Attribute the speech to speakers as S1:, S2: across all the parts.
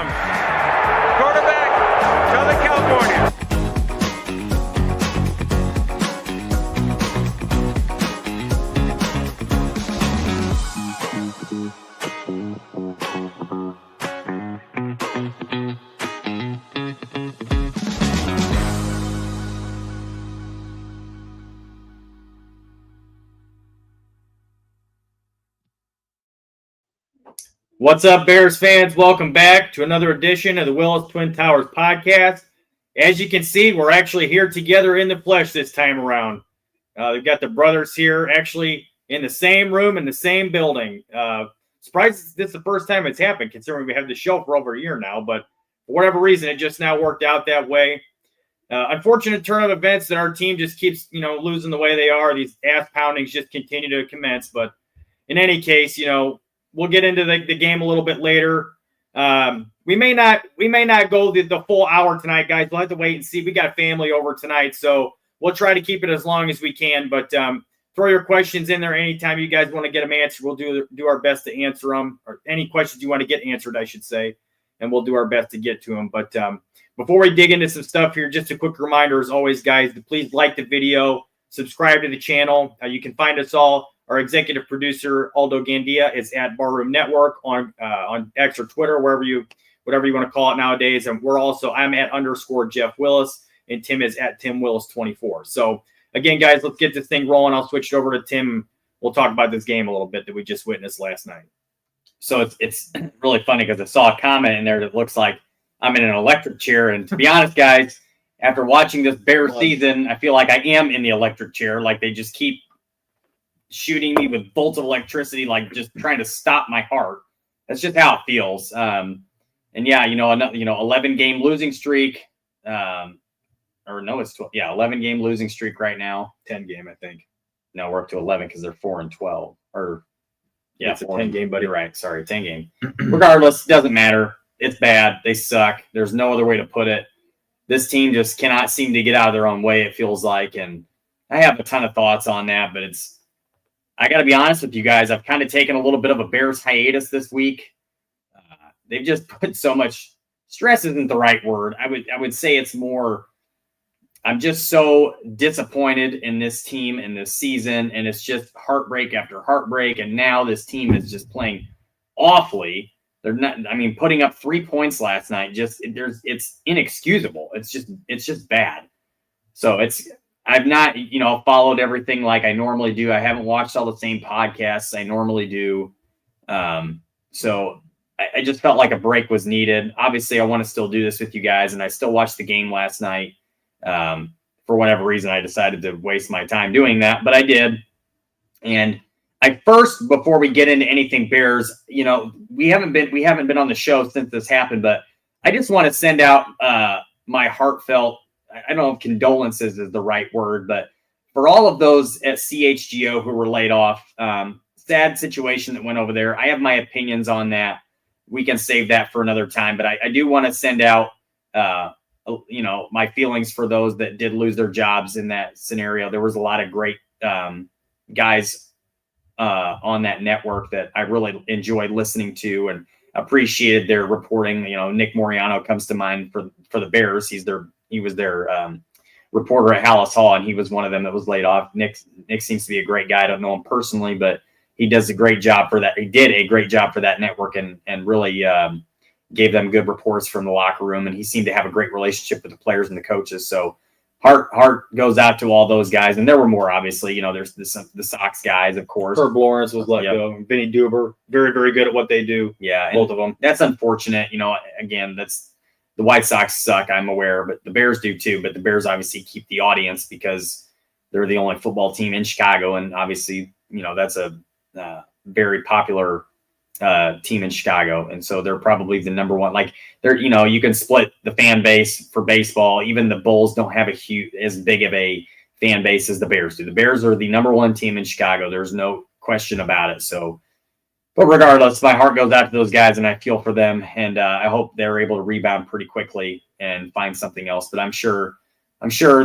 S1: Rams. Quarterback, Southern California.
S2: What's up, Bears fans? Welcome back to another edition of the Willis Twin Towers podcast. As you can see, we're actually here together in the flesh this time around. We've got the brothers here actually in the same room, in the same building. Surprised this is the first time it's happened, considering we have the show for over a year now, but for whatever reason, it just now worked out that way. Unfortunate turn of events that our team just keeps, losing the way they are. These ass poundings just continue to commence, but in any case, we'll get into the game a little bit later. We may not go the full hour tonight, guys. We'll have to wait and see. We got family over tonight, so we'll try to keep it as long as we can. But throw your questions in there anytime you guys want to get them answered. We'll do our best to answer them, or any questions you want to get answered, I should say, and we'll do our best to get to them. But before we dig into some stuff here, just a quick reminder, as always, guys, to please like the video, subscribe to the channel. You can find us all. Our executive producer, Aldo Gandia, is at Barroom Network on X or Twitter, whatever you want to call it nowadays. And I'm at _Jeff Willis, and Tim is at Tim Willis 24. So again, guys, let's get this thing rolling. I'll switch it over to Tim. We'll talk about this game a little bit that we just witnessed last night.
S3: So it's really funny because I saw a comment in there that looks like I'm in an electric chair. And to be honest, guys, after watching this Bears season, I feel like I am in the electric chair. Like they just keep shooting me with bolts of electricity, like just trying to stop my heart. That's just how it feels. And yeah, 11 game losing streak. 11 game losing streak right now.
S2: 10 game, I think.
S3: No, we're up to 11 because they're 4-12.
S2: It's a 10 game, buddy.
S3: Right. Sorry, 10 game. Regardless, doesn't matter. It's bad. They suck. There's no other way to put it. This team just cannot seem to get out of their own way, it feels like. And I have a ton of thoughts on that, but I got to be honest with you guys. I've kind of taken a little bit of a Bears hiatus this week. They've just put so much stress isn't the right word. I would say it's more, I'm just so disappointed in this team and this season, and it's just heartbreak after heartbreak. And now this team is just playing awfully. They're not, putting up 3 points last night, it's inexcusable. It's just bad. So I've not, followed everything like I normally do. I haven't watched all the same podcasts I normally do. So I just felt like a break was needed. Obviously, I want to still do this with you guys, and I still watched the game last night. For whatever reason, I decided to waste my time doing that, but I did. And before we get into anything Bears, we haven't been on the show since this happened, but I just want to send out my heartfelt, I don't know if condolences is the right word, but for all of those at CHGO who were laid off, sad situation that went over there. I have my opinions on that. We can save that for another time, but I do want to send out, my feelings for those that did lose their jobs in that scenario. There was a lot of great guys on that network that I really enjoyed listening to and appreciated their reporting. Nick Moriano comes to mind for the Bears. He was their reporter at Hallis Hall, and he was one of them that was laid off. Nick seems to be a great guy. I don't know him personally, but he does a great job for that. He did a great job for that network and really gave them good reports from the locker room. And he seemed to have a great relationship with the players and the coaches. So heart goes out to all those guys. And there were more, obviously. There's the Sox guys, of course.
S2: Herb Lawrence was let go. Vinny Duber, very, very good at what they do.
S3: Yeah,
S2: both of them.
S3: That's unfortunate. Again, the White Sox suck, I'm aware, but the Bears do too. But the Bears obviously keep the audience because they're the only football team in Chicago. And obviously, that's a very popular team in Chicago. And so they're probably the number one. Like you can split the fan base for baseball. Even the Bulls don't have as big of a fan base as the Bears do. The Bears are the number one team in Chicago. There's no question about it. So, but regardless, my heart goes out to those guys and I feel for them. And I hope they're able to rebound pretty quickly and find something else. But I'm sure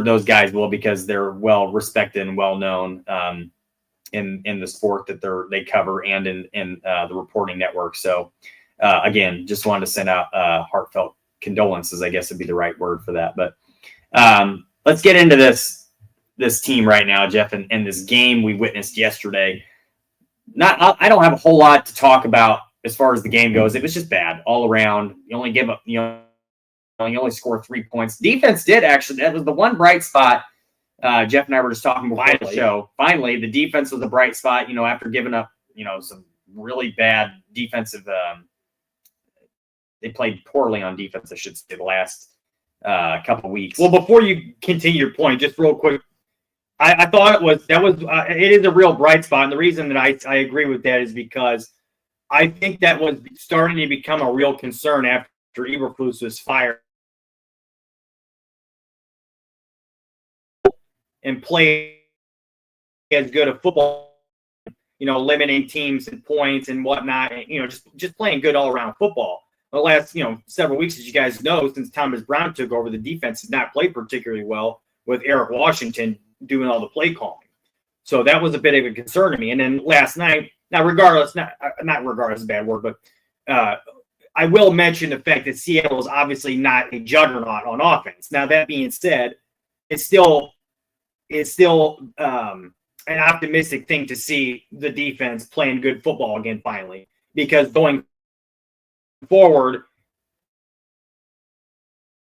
S3: those guys will, because they're well respected and well known in the sport that they cover and in the reporting network. So again, just wanted to send out heartfelt condolences, I guess would be the right word for that. But let's get into this team right now, Jeff, and this game we witnessed yesterday. I don't have a whole lot to talk about as far as the game goes. It was just bad all around. You only give up, you only score 3 points. Defense did actually. That was the one bright spot. Jeff and I were just talking before the show. Finally, the defense was a bright spot, after giving up, some really bad defensive. They played poorly on defense, I should say, the last couple weeks.
S2: Well, before you continue your point, just real quick, I thought it is a real bright spot. And the reason that I agree with that is because I think that was starting to become a real concern after Eberflus was fired and play as good a football, limiting teams and points and whatnot, and, just playing good all around football. The last, several weeks, as you guys know, since Thomas Brown took over, the defense has not played particularly well with Eric Washington doing all the play calling. So that was a bit of a concern to me. And then last night, now regardless, not regardless, a bad word, but I will mention the fact that Seattle is obviously not a juggernaut on offense. Now, that being said, it's still an optimistic thing to see the defense playing good football again finally, because going forward,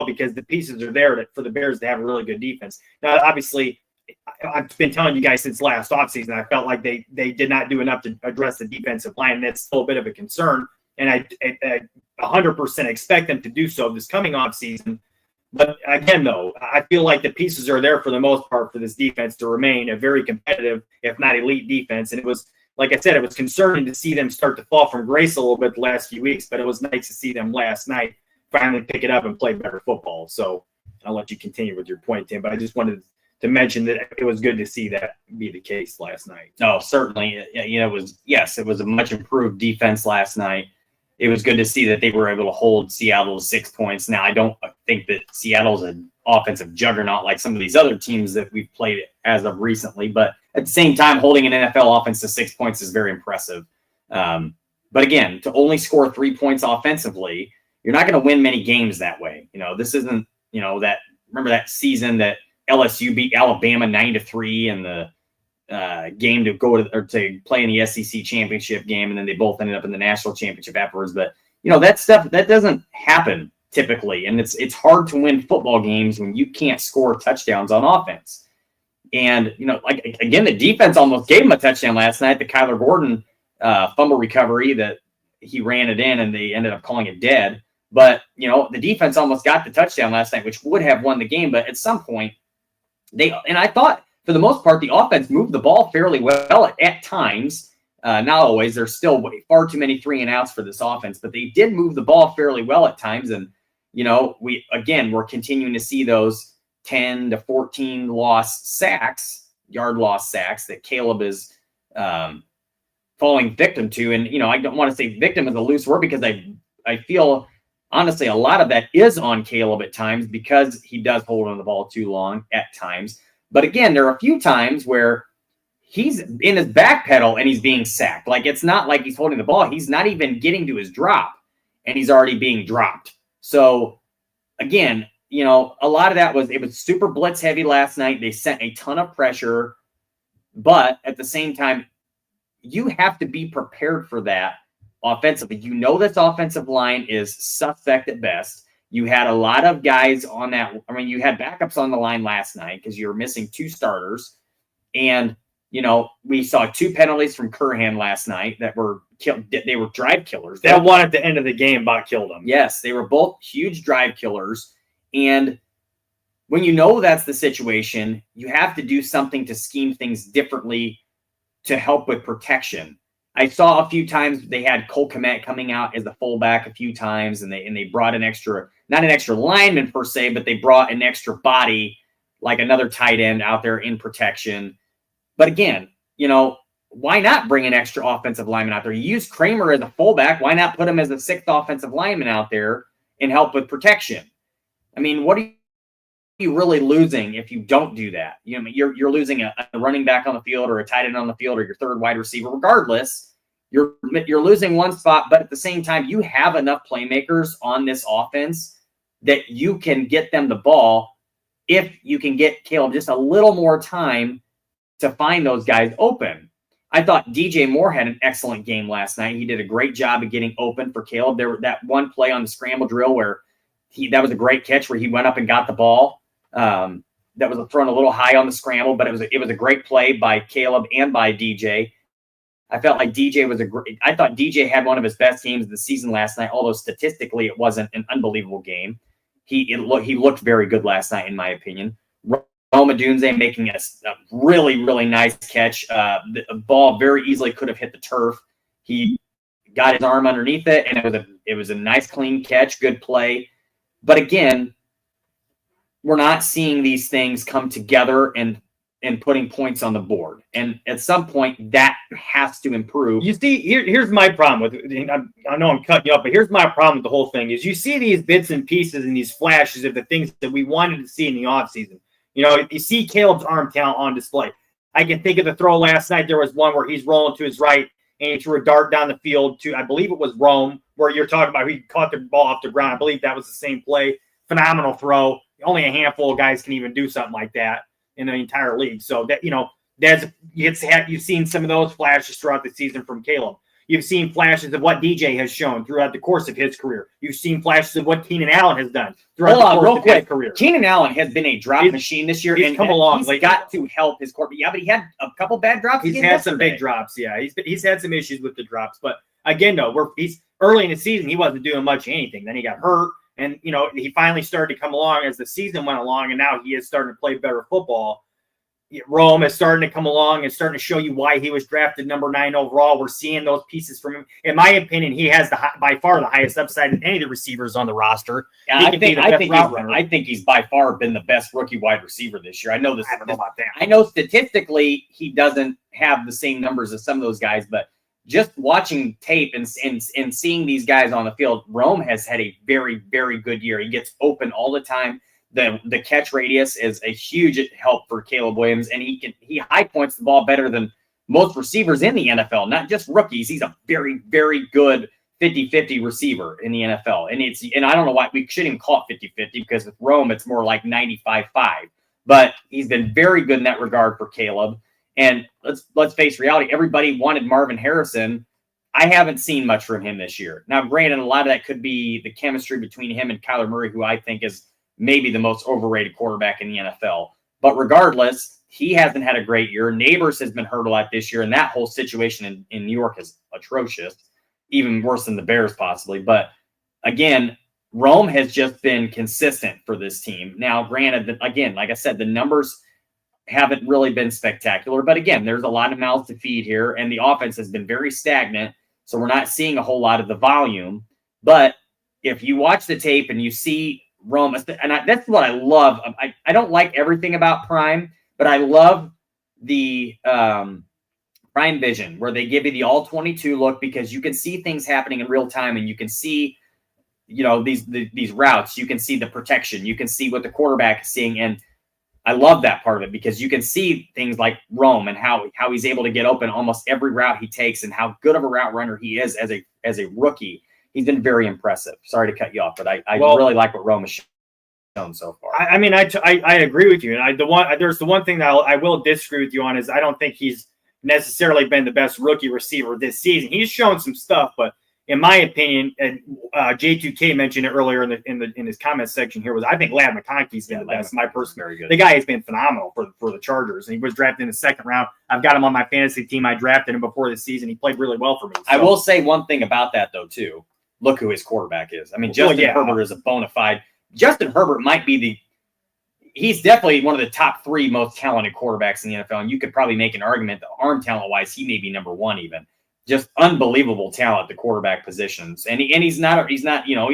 S2: because the pieces are there for the Bears to have a really good defense. Now, obviously, I've been telling you guys since last offseason, I felt like they did not do enough to address the defensive line. That's still a bit of a concern, and I 100% expect them to do so this coming offseason. But again, though, I feel like the pieces are there for the most part for this defense to remain a very competitive, if not elite defense. And it was, like I said, it was concerning to see them start to fall from grace a little bit the last few weeks, but it was nice to see them last night finally pick it up and play better football. So I'll let you continue with your point, Tim, but I just wanted to mention that it was good to see that be the case last night.
S3: No, certainly. It was a much improved defense last night. It was good to see that they were able to hold Seattle to 6 points. Now, I don't think that Seattle's an offensive juggernaut like some of these other teams that we've played as of recently, but at the same time, holding an NFL offense to 6 points is very impressive. But again, to only score 3 points offensively, you're not going to win many games that way. This isn't, remember that season that LSU beat Alabama 9-3 in the game to go to play in the SEC championship game, and then they both ended up in the national championship afterwards. But that stuff that doesn't happen typically, and it's hard to win football games when you can't score touchdowns on offense. And again, the defense almost gave him a touchdown last night. The Kyler Gordon fumble recovery that he ran it in, and they ended up calling it dead. But the defense almost got the touchdown last night, which would have won the game. But at some point, I thought, for the most part, the offense moved the ball fairly well at times. Not always. There's still far too many 3-and-outs for this offense, but they did move the ball fairly well at times. And, we're continuing to see those 10 to 14 yard loss sacks that Caleb is falling victim to. And, I don't want to say victim is a loose word, because I feel, honestly, a lot of that is on Caleb at times, because he does hold on the ball too long at times. But again, there are a few times where he's in his back pedal and he's being sacked. Like, it's not like he's holding the ball. He's not even getting to his drop, and he's already being dropped. So again, a lot of that it was super blitz heavy last night. They sent a ton of pressure, but at the same time, you have to be prepared for that offensively. This offensive line is suspect at best. You had a lot of guys on that. You had backups on the line last night because you were missing 2 starters. And, we saw 2 penalties from Curhan last night that were they were drive killers.
S2: That one at the end of the game about killed them.
S3: Yes, they were both huge drive killers. And when that's the situation, you have to do something to scheme things differently to help with protection. I saw a few times they had Cole Kmet coming out as a fullback a few times, and they brought not an extra lineman per se, but they brought an extra body, like another tight end out there in protection. But again, why not bring an extra offensive lineman out there? You use Kramer as a fullback. Why not put him as a 6th offensive lineman out there and help with protection? What are you really losing if you don't do that? You're losing a running back on the field, or a tight end on the field, or your 3rd wide receiver. Regardless, you're losing one spot, but at the same time, you have enough playmakers on this offense that you can get them the ball if you can get Caleb just a little more time to find those guys open. I thought DJ Moore had an excellent game last night. He did a great job of getting open for Caleb. There was that one play on the scramble drill where that was a great catch where he went up and got the ball. That was thrown a little high on the scramble, but it was a great play by Caleb and by DJ. I felt like I thought DJ had one of his best games of the season last night, although statistically it wasn't an unbelievable game. He looked very good last night, in my opinion. Rome Odunze making a really, really nice catch. The ball very easily could have hit the turf. He got his arm underneath it, and it was a nice, clean catch, good play. But again, we're not seeing these things come together and putting points on the board. And at some point, that has to improve.
S2: You see, here's my problem with it. I know I'm cutting you up, but here's my problem with the whole thing is you see these bits and pieces and these flashes of the things that we wanted to see in the offseason. You know, you see Caleb's arm talent on display. I can think of the throw last night. There was one where he's rolling to his right and he threw a dart down the field to, I believe it was Rome, where you're talking about he caught the ball off the ground. I believe that was the same play. Phenomenal throw. Only a handful of guys can even do something like that in the entire league. So that, you know, you've seen some of those flashes throughout the season from Caleb. You've seen flashes of what DJ has shown throughout the course of his career. You've seen flashes of what Keenan Allen has done throughout the course of his career.
S3: Keenan Allen has been a drop machine this year.
S2: He's come along.
S3: He's got to help his core. Yeah, but he had a couple bad drops.
S2: He's had some big drops. Yeah, he's had some issues with the drops. But again, though, he's early in the season, he wasn't doing much of anything. Then he got hurt. And, you know, he finally started to come along as the season went along, and now he is starting to play better football. Rome is starting to come along and starting to show you why he was drafted number 9 overall. We're seeing those pieces from him. In my opinion, he has by far the highest upside of any of the receivers on the roster.
S3: I think he's by far been the best rookie wide receiver this year. I know this.
S2: I don't know about that.
S3: I know statistically he doesn't have the same numbers as some of those guys, but just watching tape and seeing these guys on the field, Rome has had a very, very good year. He gets open all the time. The catch radius is a huge help for Caleb Williams, and he high points the ball better than most receivers in the NFL, not just rookies. He's a very, very good 50-50 receiver in the NFL. And I don't know why we shouldn't even call it 50-50 because with Rome, it's more like 95-5. But he's been very good in that regard for Caleb. And let's face reality. Everybody wanted Marvin Harrison. I haven't seen much from him this year. Now, granted, a lot of that could be the chemistry between him and Kyler Murray, who I think is maybe the most overrated quarterback in the NFL. But regardless, he hasn't had a great year. Neighbors has been hurt a lot this year, and that whole situation in New York is atrocious, even worse than the Bears possibly. But again, Rome has just been consistent for this team. Now, granted, again, like I said, the numbers haven't really been spectacular. But again, there's a lot of mouths to feed here, and the offense has been very stagnant, so we're not seeing a whole lot of the volume. But if you watch the tape and you see Rome, and that's what I love. I don't like everything about Prime, but I love the Prime Vision, where they give you the all-22 look because you can see things happening in real time, and you can see, you know, these routes. You can see the protection. You can see what the quarterback is seeing, and I love that part of it because you can see things like Rome and how he's able to get open almost every route he takes, and how good of a route runner he is as a rookie. He's been very impressive. Sorry to cut you off, but I really like what Rome has shown so far.
S2: I mean, I agree with you. And there's the one thing that I will disagree with you on is I don't think he's necessarily been the best rookie receiver this season. He's shown some stuff, but in my opinion, and J2K mentioned it earlier in his comment section here, was I think Ladd McConkey's been the best. My personal, very good. The guy has been phenomenal for the Chargers, and he was drafted in the second round. I've got him on my fantasy team. I drafted him before the season. He played really well for me. So.
S3: I will say one thing about that though too. Look who his quarterback is. I mean, Justin Herbert is a bona fide. Justin Herbert might be he's definitely one of the top 3 most talented quarterbacks in the NFL. And you could probably make an argument that arm talent wise, he may be number 1 even. Just unbelievable talent at the quarterback positions. And he's not, you know,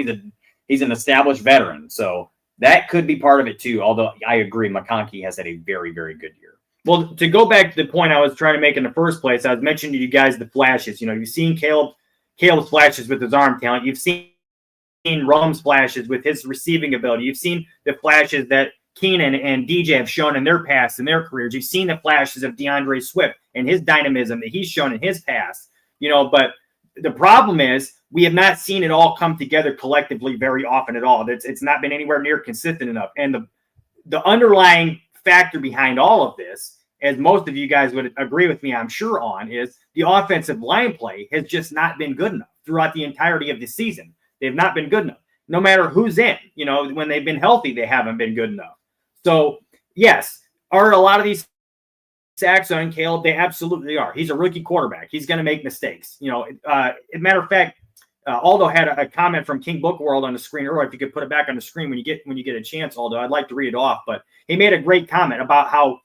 S3: he's an established veteran. So that could be part of it too. Although I agree, McConkey has had a very, very good year.
S2: Well, to go back to the point I was trying to make in the first place, I was mentioning to you guys the flashes. You know, you've seen Caleb's flashes with his arm talent. You've seen Rome's flashes with his receiving ability. You've seen the flashes that Keenan and DJ have shown in their past, in their careers. You've seen the flashes of DeAndre Swift and his dynamism that he's shown in his past. But the problem is we have not seen it all come together collectively very often at all. It's not been anywhere near consistent enough. And the underlying factor behind all of this, as most of you guys would agree with me, I'm sure on, is the offensive line play has just not been good enough throughout the entirety of the season. They've not been good enough. No matter who's in, when they've been healthy, they haven't been good enough. So, yes, are a lot of these sacks on Caleb? They absolutely are. He's a rookie quarterback. He's going to make mistakes. As a matter of fact, Aldo had a comment from King Book World on the screen earlier. If you could put it back on the screen when you get a chance, Aldo, I'd like to read it off. But he made a great comment about how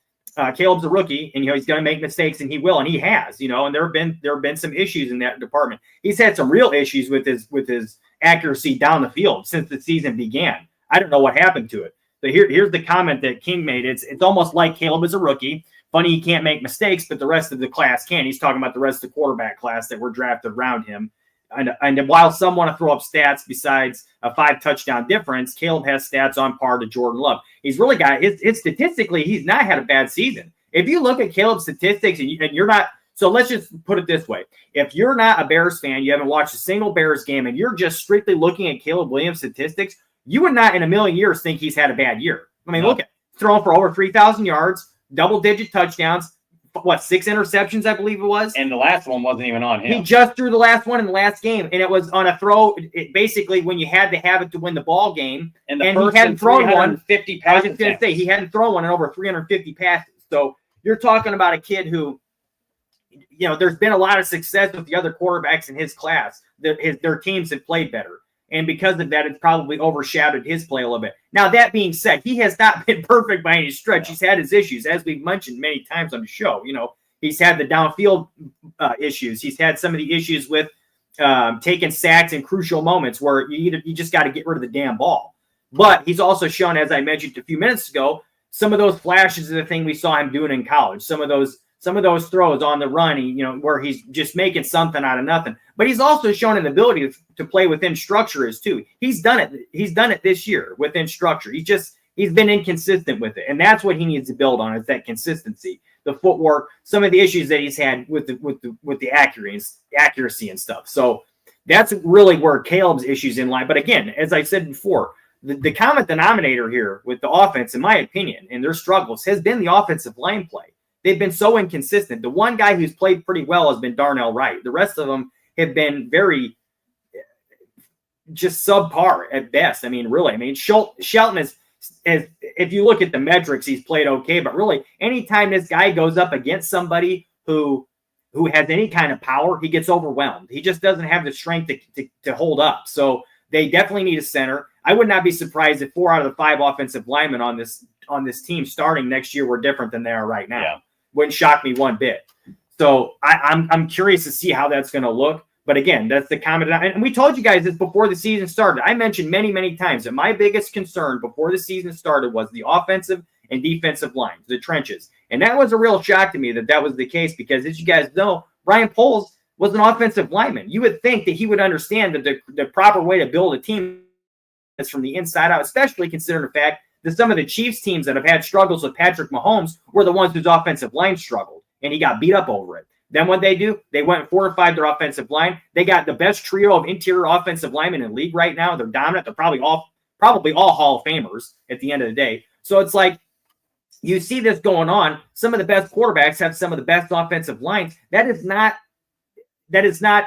S2: Caleb's a rookie, and he's going to make mistakes, and he will, and he has. And there have been some issues in that department. He's had some real issues with his accuracy down the field since the season began. I don't know what happened to it. But here's the comment that King made. It's almost like Caleb is a rookie. Funny he can't make mistakes, but the rest of the class can. He's talking about the rest of the quarterback class that were drafted around him. And while some want to throw up stats besides a 5-touchdown difference, Caleb has stats on par to Jordan Love. He's really got it's statistically, he's not had a bad season. If you look at Caleb's statistics and you're not, so let's just put it this way. If you're not a Bears fan, you haven't watched a single Bears game, and you're just strictly looking at Caleb Williams' statistics, you would not in a million years think he's had a bad year. I mean, Look at throwing for over 3,000 yards, double-digit touchdowns, 6 interceptions, I believe it was.
S3: And the last one wasn't even on him.
S2: He just threw the last one in the last game, and it was on a throw. Basically, when you had to have it to win the ball game,
S3: and
S2: he hadn't thrown one.
S3: 50
S2: I was just going to say he hadn't thrown one in over 350 passes. So you're talking about a kid who, there's been a lot of success with the other quarterbacks in his class. Their teams have played better. And because of that, it's probably overshadowed his play a little bit. Now, that being said, he has not been perfect by any stretch. He's had his issues, as we've mentioned many times on the show. He's had the downfield issues. He's had some of the issues with taking sacks in crucial moments where you just got to get rid of the damn ball. But he's also shown, as I mentioned a few minutes ago, some of those flashes of the thing we saw him doing in college. Some of those throws on the run, where he's just making something out of nothing. But he's also shown an ability to play within structure too. He's done it. He's done it this year within structure. He's been inconsistent with it, and that's what he needs to build on, is that consistency, the footwork, some of the issues that he's had with the accuracy and stuff. So that's really where Caleb's issues in lie. But again, as I said before, the common denominator here with the offense, in my opinion, and their struggles has been the offensive line play. They've been so inconsistent. The one guy who's played pretty well has been Darnell Wright. The rest of them have been very just subpar at best. I mean, really. I mean, Shelton is if you look at the metrics, he's played okay. But really, anytime this guy goes up against somebody who has any kind of power, he gets overwhelmed. He just doesn't have the strength to hold up. So they definitely need a center. I would not be surprised if 4 out of the 5 offensive linemen on this team starting next year were different than they are right now.
S3: Yeah.
S2: Wouldn't shock me one bit. So I'm curious to see how that's going to look. But again, that's the comment. And we told you guys this before the season started. I mentioned many, many times that my biggest concern before the season started was the offensive and defensive lines, the trenches. And that was a real shock to me that was the case, because as you guys know, Ryan Poles was an offensive lineman. You would think that he would understand that the proper way to build a team is from the inside out, especially considering the fact that some of the Chiefs teams that have had struggles with Patrick Mahomes were the ones whose offensive line struggled, and he got beat up over it. Then what they do, they went and fortified their offensive line. They got the best trio of interior offensive linemen in the league right now. They're dominant. They're probably all Hall of Famers at the end of the day. So it's like you see this going on. Some of the best quarterbacks have some of the best offensive lines. That is not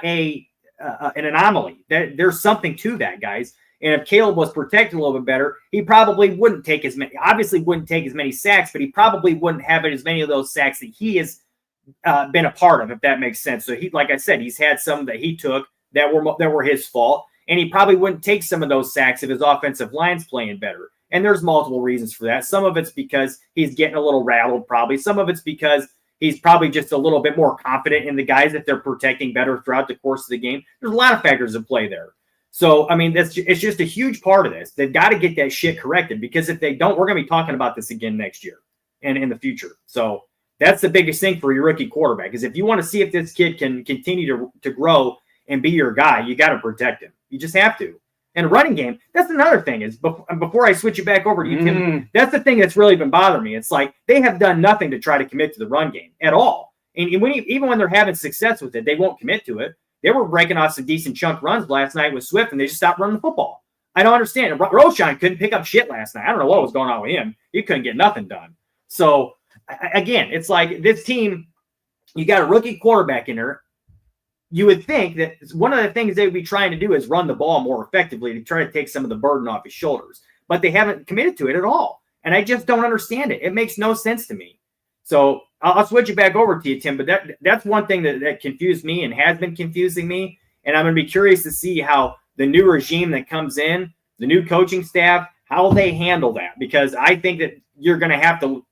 S2: an anomaly. There's something to that, guys. And if Caleb was protected a little bit better, he probably wouldn't take as many sacks, but he probably wouldn't have as many of those sacks that he has been a part of, if that makes sense. So like I said, he's had some that he took that were his fault, and he probably wouldn't take some of those sacks if his offensive line's playing better. And there's multiple reasons for that. Some of it's because he's getting a little rattled, probably. Some of it's because he's probably just a little bit more confident in the guys that they're protecting better throughout the course of the game. There's a lot of factors at play there. So, I mean, it's just a huge part of this. They've got to get that shit corrected, because if they don't, we're going to be talking about this again next year and in the future. So that's the biggest thing for your rookie quarterback, is if you want to see if this kid can continue to grow and be your guy, you got to protect him. You just have to. And a running game, that's another thing, is before I switch it back over to you, Tim, that's the thing that's really been bothering me. It's like they have done nothing to try to commit to the run game at all. And even when they're having success with it, they won't commit to it. They were breaking off some decent chunk runs last night with Swift, and they just stopped running the football. I don't understand. Roschon couldn't pick up shit last night. I don't know what was going on with him. He couldn't get nothing done. So, again, it's like this team, you got a rookie quarterback in there. You would think that one of the things they would be trying to do is run the ball more effectively to try to take some of the burden off his shoulders. But they haven't committed to it at all. And I just don't understand it. It makes no sense to me. So I'll switch it back over to you, Tim. But that's one thing that confused me and has been confusing me. And I'm going to be curious to see how the new regime that comes in, the new coaching staff, how they handle that. Because I think that you're going to have to,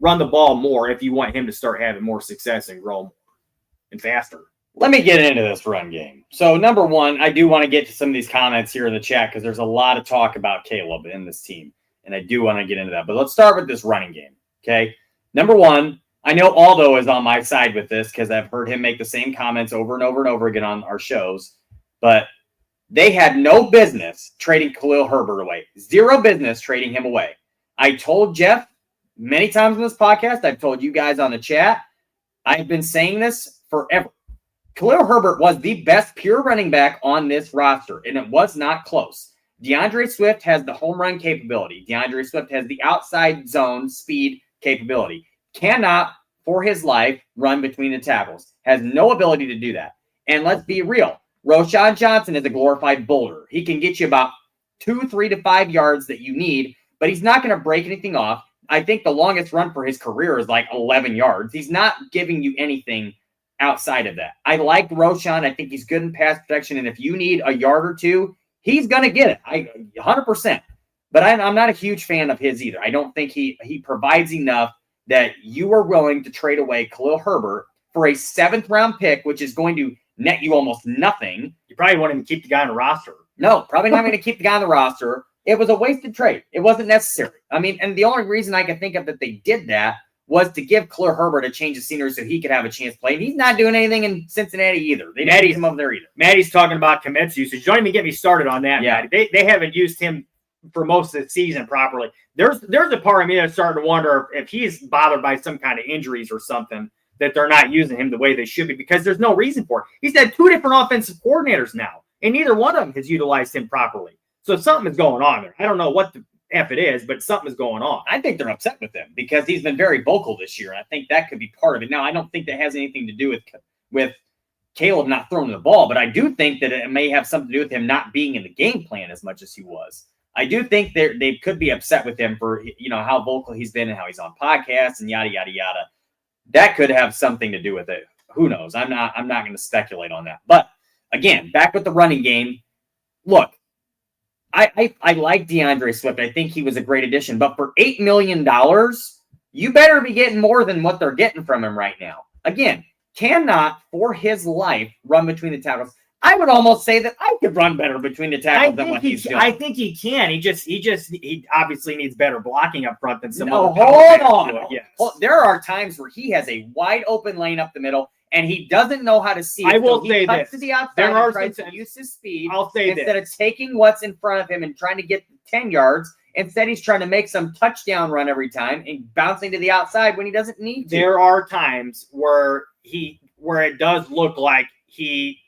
S2: run the ball more if you want him to start having more success and grow more and faster.
S3: Let me get into this run game. So, number one, I do want to get to some of these comments here in the chat because there's a lot of talk about Caleb in this team, and I do want to get into that. But let's start with this running game, okay? Number one, I know Aldo is on my side with this because I've heard him make the same comments over and over and over again on our shows, but they had no business trading Khalil Herbert away. Zero business trading him away. I told Jeff many times in this podcast, I've told you guys on the chat, I've been saying this forever. Khalil Herbert was the best pure running back on this roster, and it was not close. DeAndre Swift has the home run capability. DeAndre Swift has the outside zone speed capability. Cannot, for his life, run between the tackles. Has no ability to do that. And let's be real. Roschon Johnson is a glorified boulder. He can get you about 3 to 5 yards that you need, but he's not going to break anything off. I think the longest run for his career is like 11 yards. He's not giving you anything outside of that. I like Roschon. I think he's good in pass protection, and if you need a yard or two, he's going to get it. 100%. But I'm not a huge fan of his either. I don't think he provides enough that you are willing to trade away Khalil Herbert for a 7th-round pick, which is going to net you almost nothing.
S2: You probably want him to keep the guy on the roster.
S3: No, probably not going to keep the guy on the roster. It was a wasted trade. It wasn't necessary. I mean, and the only reason I can think of that they did that was to give Khalil Herbert a change of scenery so he could have a chance to play. And he's not doing anything in Cincinnati either. They didn't use him over there either.
S2: Maddie's talking about Komet's usage. Don't even get me started on that,
S3: Yeah.
S2: Maddie. They haven't used him for most of the season properly. There's a part of me that's starting to wonder if he's bothered by some kind of injuries or something that they're not using him the way they should be because there's no reason for it. He's had 2 different offensive coordinators now, and neither one of them has utilized him properly. So something is going on there. I don't know what the F it is, but something is going on.
S3: I think they're upset with him because he's been very vocal this year, and I think that could be part of it. Now, I don't think that has anything to do with Caleb not throwing the ball, but I do think that it may have something to do with him not being in the game plan as much as he was. I do think they could be upset with him for how vocal he's been and how he's on podcasts and yada yada yada. That could have something to do with it. Who knows? I'm not going to speculate on that. But again, back with the running game. Look, I like DeAndre Swift. I think he was a great addition. But for $8 million, you better be getting more than what they're getting from him right now. Again, cannot for his life run between the tackles. I would almost say that I could run better between the tackles than what he's doing.
S2: I think he can. He obviously needs better blocking up front than some
S3: No,
S2: other
S3: hold on.
S2: Yes.
S3: Well, there are times where he has a wide open lane up the middle, and he doesn't know how to see it.
S2: I will
S3: so
S2: say
S3: he cuts
S2: this.
S3: to the outside
S2: There are
S3: and tries
S2: some
S3: to use his speed.
S2: I'll say
S3: instead
S2: this.
S3: of taking what's in front of him and trying to get 10 yards. Instead, he's trying to make some touchdown run every time and bouncing to the outside when he doesn't need to.
S2: There are times where it does look like he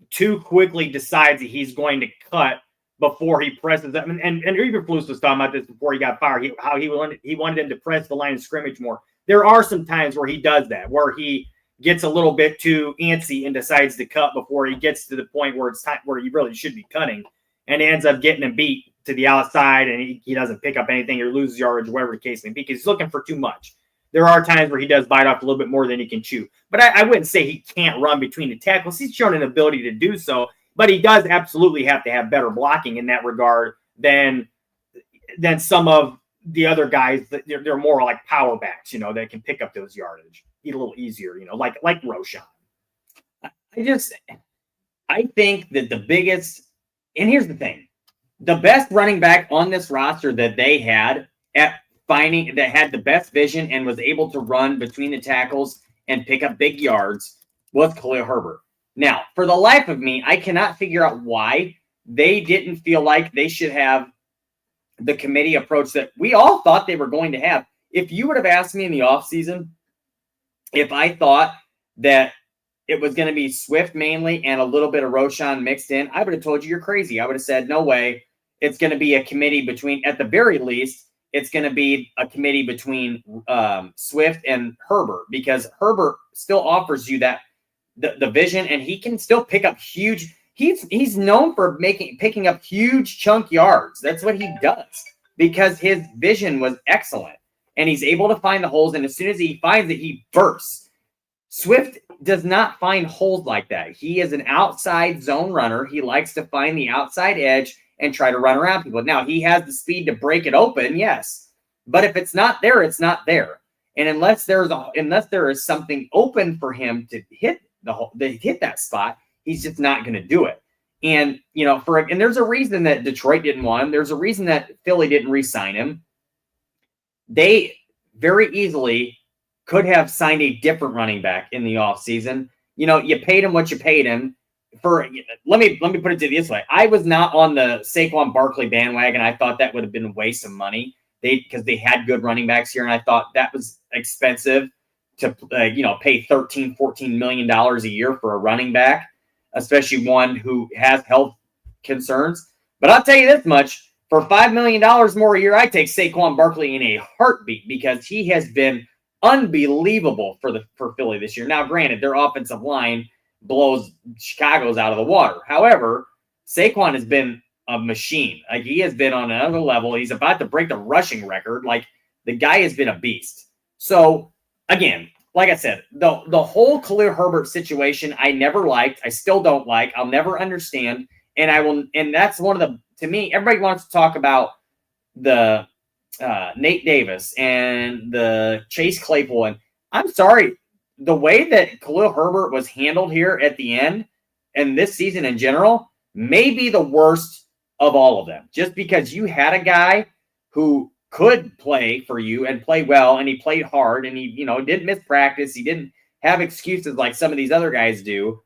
S2: too quickly decides that he's going to cut before he presses them. And even Flus was talking about this before he got fired, how he wanted him to press the line of scrimmage more. There are some times where he does that, where he gets a little bit too antsy and decides to cut before he gets to the point where it's time where he really should be cutting, and ends up getting him beat to the outside, and he doesn't pick up anything or loses yardage, whatever the case may be, because he's looking for too much. There are times where he does bite off a little bit more than he can chew. But I wouldn't say he can't run between the tackles. He's shown an ability to do so, but he does absolutely have to have better blocking in that regard than some of the other guys. They're more like power backs, that can pick up those yardage a little easier, like Roschon.
S3: I think that the biggest, and here's the thing, the best running back on this roster that they had that had the best vision and was able to run between the tackles and pick up big yards was Khalil Herbert. Now, for the life of me, I cannot figure out why they didn't feel like they should have the committee approach that we all thought they were going to have. If you would have asked me in the offseason, if I thought that it was going to be Swift mainly and a little bit of Roschon mixed in, I would have told you you're crazy. I would have said, no way. It's going to be a committee between, at the very least, it's going to be a committee between Swift and Herbert, because Herbert still offers you that the vision, and he can still pick up huge. He's known for picking up huge chunk yards. That's what he does, because his vision was excellent, and he's able to find the holes. And as soon as he finds it, he bursts. Swift does not find holes like that. He is an outside zone runner. He likes to find the outside edge and try to run around people. Now, he has the speed to break it open, yes. But if it's not there, it's not there. And unless there is something open for him to hit that spot, he's just not going to do it. And and there's a reason that Detroit didn't want him. There's a reason that Philly didn't re-sign him. They very easily could have signed a different running back in the offseason. You paid him what you paid him. Let me put it to you this way. I was not on the Saquon Barkley bandwagon. I thought that would have been a waste of money because they had good running backs here, and I thought that was expensive to pay $13-14 million a year for a running back, especially one who has health concerns. But I'll tell you this much: for $5 million more a year, I take Saquon Barkley in a heartbeat, because he has been unbelievable for Philly this year. Now, granted, their offensive line blows Chicago's out of the water. However, Saquon has been a machine. Like, he has been on another level. He's about to break the rushing record. Like, the guy has been a beast. So, again, like I said, the whole Khalil Herbert situation I never liked. I still don't like. I'll never understand. And that's one of the, to me, everybody wants to talk about the Nate Davis and the Chase Claypool. And I'm sorry, the way that Khalil Herbert was handled here at the end and this season in general may be the worst of all of them, just because you had a guy who could play for you and play well, and he played hard, and he didn't miss practice. He didn't have excuses like some of these other guys do.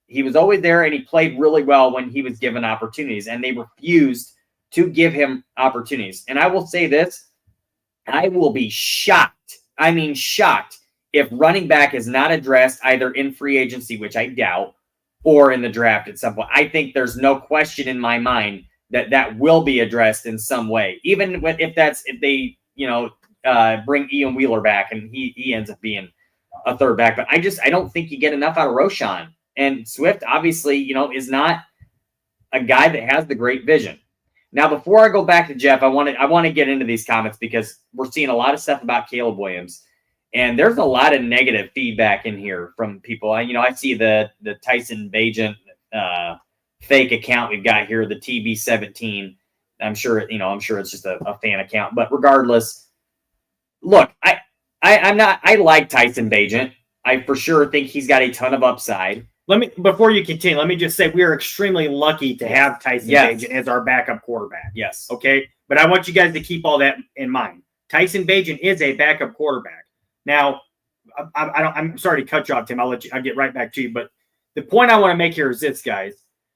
S3: He was always there, and he played really well when he was given opportunities, and they refused to give him opportunities. And I will say this, I will be shocked. I mean, shocked if running back is not addressed either in free agency, which I doubt, or in the draft at some point. I think there's no question in my mind that will be addressed in some way, even if they bring Ian Wheeler back and he ends up being a third back. But I don't think you get enough out of Roschon. And Swift, obviously, is not a guy that has the great vision. Now, before I go back to Jeff, I want to get into these comments, because we're seeing a lot of stuff about Caleb Williams, and there's a lot of negative feedback in here from people. I see the Tyson Bagent fake account we've got here, the TB17. I'm sure it's just a fan account, but regardless, look, I like Tyson Bagent. I for sure think he's got a ton of upside.
S2: Before you continue, let me just say we are extremely lucky to have Tyson Bagent as our backup quarterback.
S3: Yes.
S2: Okay. But I want you guys to keep all that in mind. Tyson Bagent is a backup quarterback. Now, I'm sorry to cut you off, Tim. I'll get right back to you. But the point I want to make here is this, guys.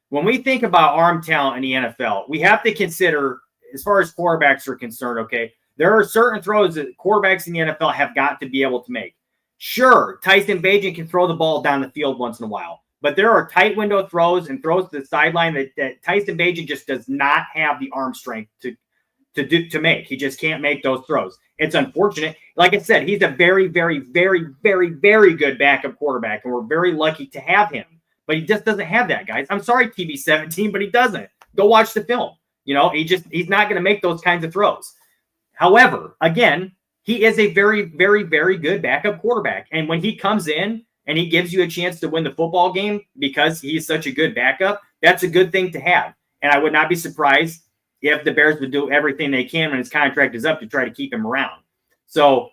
S2: When we think about arm talent in the NFL, we have to consider, as far as quarterbacks are concerned, okay, there are certain throws that quarterbacks in the NFL have got to be able to make. Sure, Tyson Bagent can throw the ball down the field once in a while, but there are tight window throws and throws to the sideline that Tyson Bagent just does not have the arm strength to make. He just can't make those throws. It's unfortunate. Like I said, he's a very, very, very, very, very good backup quarterback, and we're very lucky to have him. But he just doesn't have that, guys. I'm sorry, TB17, but he doesn't. Go watch the film. He's not going to make those kinds of throws. However, again, he is a very, very, very good backup quarterback. And when he comes in and he gives you a chance to win the football game because he's such a good backup, that's a good thing to have. And I would not be surprised if the Bears would do everything they can when his contract is up to try to keep him around. So,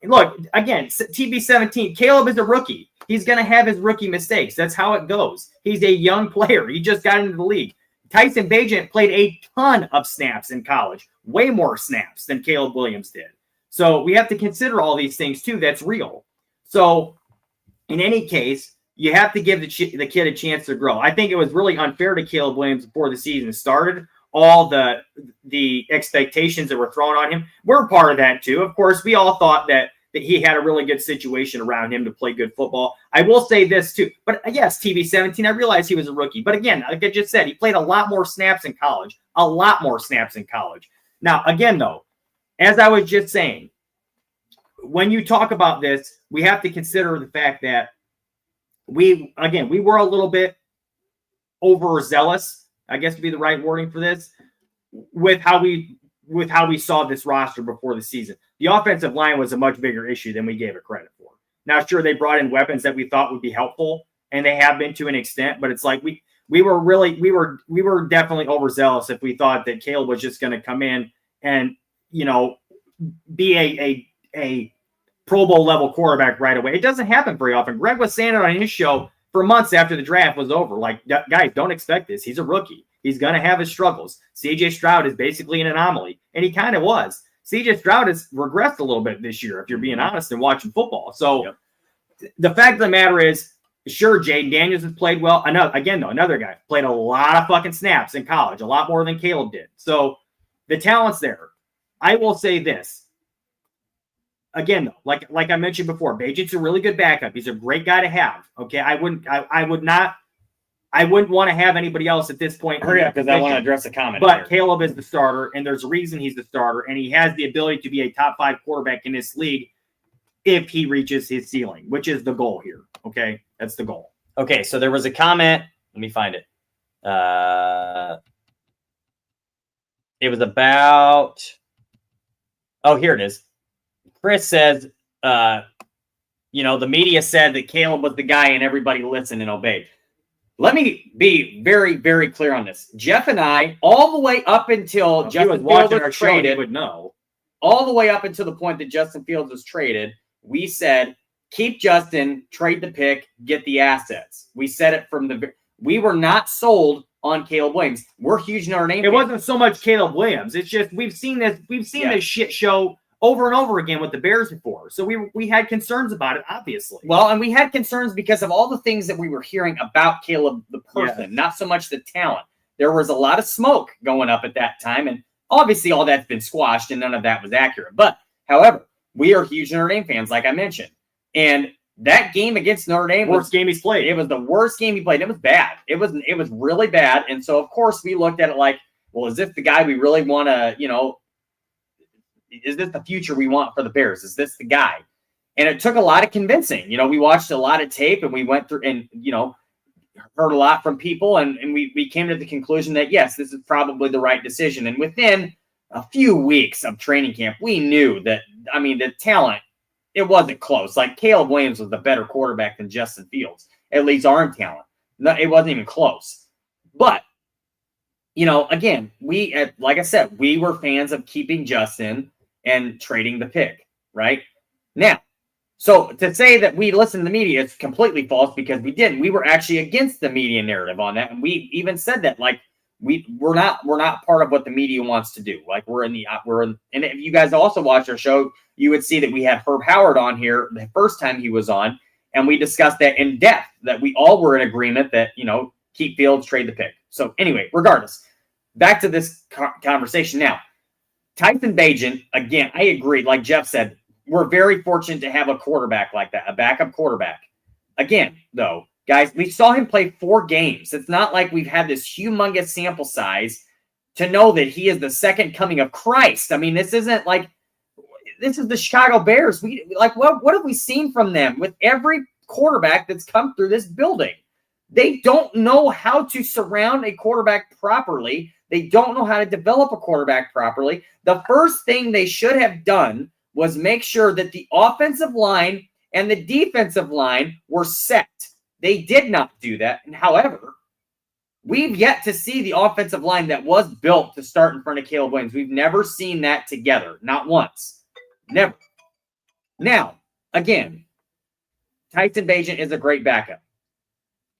S2: look, again, TB17, Caleb is a rookie. He's going to have his rookie mistakes. That's how it goes. He's a young player. He just got into the league. Tyson Bagent played a ton of snaps in college, way more snaps than Caleb Williams did. So we have to consider all these things, too. That's real. So in any case, you have to give the kid a chance to grow. I think it was really unfair to Caleb Williams before the season started. All the expectations that were thrown on him. We're part of that, too. Of course, we all thought that that he had a really good situation around him to play good football. I will say this too, but yes, TV17, I realized he was a rookie. But again, like I just said, he played a lot more snaps in college, Now, again, though, as I was just saying, when you talk about this, we have to consider the fact that we were a little bit overzealous, I guess to be the right wording for this, with how we saw this roster before the season. The offensive line was a much bigger issue than we gave it credit for. Now, sure, they brought in weapons that we thought would be helpful, and they have been to an extent, but it's like we were definitely overzealous if we thought that Caleb was just going to come in and, be a Pro Bowl level quarterback right away. It doesn't happen very often. Greg was saying it on his show for months after the draft was over. Like, guys, don't expect this. He's a rookie. He's going to have his struggles. CJ Stroud is basically an anomaly, and he kind of was. CJ Stroud has regressed a little bit this year, if you're being honest and watching football. So The fact of the matter is, sure, Jaden Daniels has played well. Another guy played a lot of fucking snaps in college, a lot more than Caleb did. So the talent's there. I will say this. Again, though, like I mentioned before, Bagent's a really good backup. He's a great guy to have. Okay, I wouldn't want to have anybody else at this point.
S3: Hurry up, because I want to address a comment.
S2: But
S3: here.
S2: Caleb is the starter, and there's a reason he's the starter, and he has the ability to be a top 5 quarterback in this league if he reaches his ceiling, which is the goal here. Okay, that's the goal.
S3: Okay, so there was a comment. Let me find it. It was about. Oh, here it is. Chris says, the media said that Caleb was the guy and everybody listened and obeyed. Let me be very, very clear on this. Jeff and I, all the way up until Justin Fields was traded,
S2: he would know.
S3: All the way up until the point that Justin Fields was traded, we said, keep Justin, trade the pick, get the assets. We said it from we were not sold on Caleb Williams. We're huge Notre Dame.
S2: It wasn't so much Caleb Williams. It's just we've seen this shit show over and over again with the Bears before. So we had concerns about it, obviously.
S3: Well, and we had concerns because of all the things that we were hearing about Caleb the person, not so much the talent. There was a lot of smoke going up at that time, and obviously all that's been squashed and none of that was accurate. But, however, we are huge Notre Dame fans, like I mentioned. And that game against Notre Dame
S2: worst game he's played.
S3: It was the worst game he played. It was bad. It was really bad. And so, of course, we looked at it like, well, is this the guy we really want to, is this the future we want for the Bears? Is this the guy? And it took a lot of convincing. We watched a lot of tape and we went through and, heard a lot from people. And we came to the conclusion that, yes, this is probably the right decision. And within a few weeks of training camp, we knew that, the talent, it wasn't close. Like Caleb Williams was the better quarterback than Justin Fields, at least arm talent. No, it wasn't even close. But, again, like I said, we were fans of keeping Justin and trading the pick, right? Now, so to say that we listened to the media is completely false because we didn't. We were actually against the media narrative on that. And we even said that, like, we're not part of what the media wants to do. Like and if you guys also watched our show, you would see that we had Herb Howard on here the first time he was on, and we discussed that in depth, that we all were in agreement that, keep Fields, trade the pick. So anyway, regardless, back to this conversation now. Tyson Bagent, again, I agree. Like Jeff said, we're very fortunate to have a quarterback like that, a backup quarterback. Again, though, guys, we saw him play 4 games. It's not like we've had this humongous sample size to know that he is the second coming of Christ. This isn't like this is the Chicago Bears. What have we seen from them with every quarterback that's come through this building? They don't know how to surround a quarterback properly. They don't know how to develop a quarterback properly. The first thing they should have done was make sure that the offensive line and the defensive line were set. They did not do that. And however, we've yet to see the offensive line that was built to start in front of Caleb Williams. We've never seen that together. Not once. Never. Now, again, Tyson Bagent is a great backup.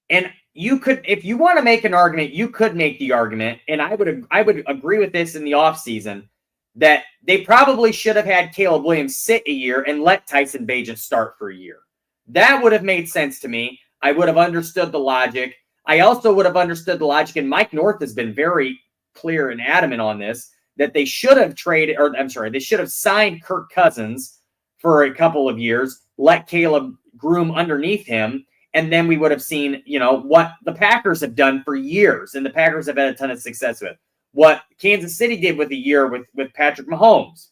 S3: And you could, if you want to make an argument, you could make the argument, and I would agree with this in the offseason, that they probably should have had Caleb Williams sit a year and let Tyson Bagent start for a year. That would have made sense to me. I would have understood the logic. I also would have understood the logic, and Mike North has been very clear and adamant on this, that they should have they should have signed Kirk Cousins for a couple of years, let Caleb groom underneath him, and then we would have seen, what the Packers have done for years, and the Packers have had a ton of success with. What Kansas City did with a year with Patrick Mahomes.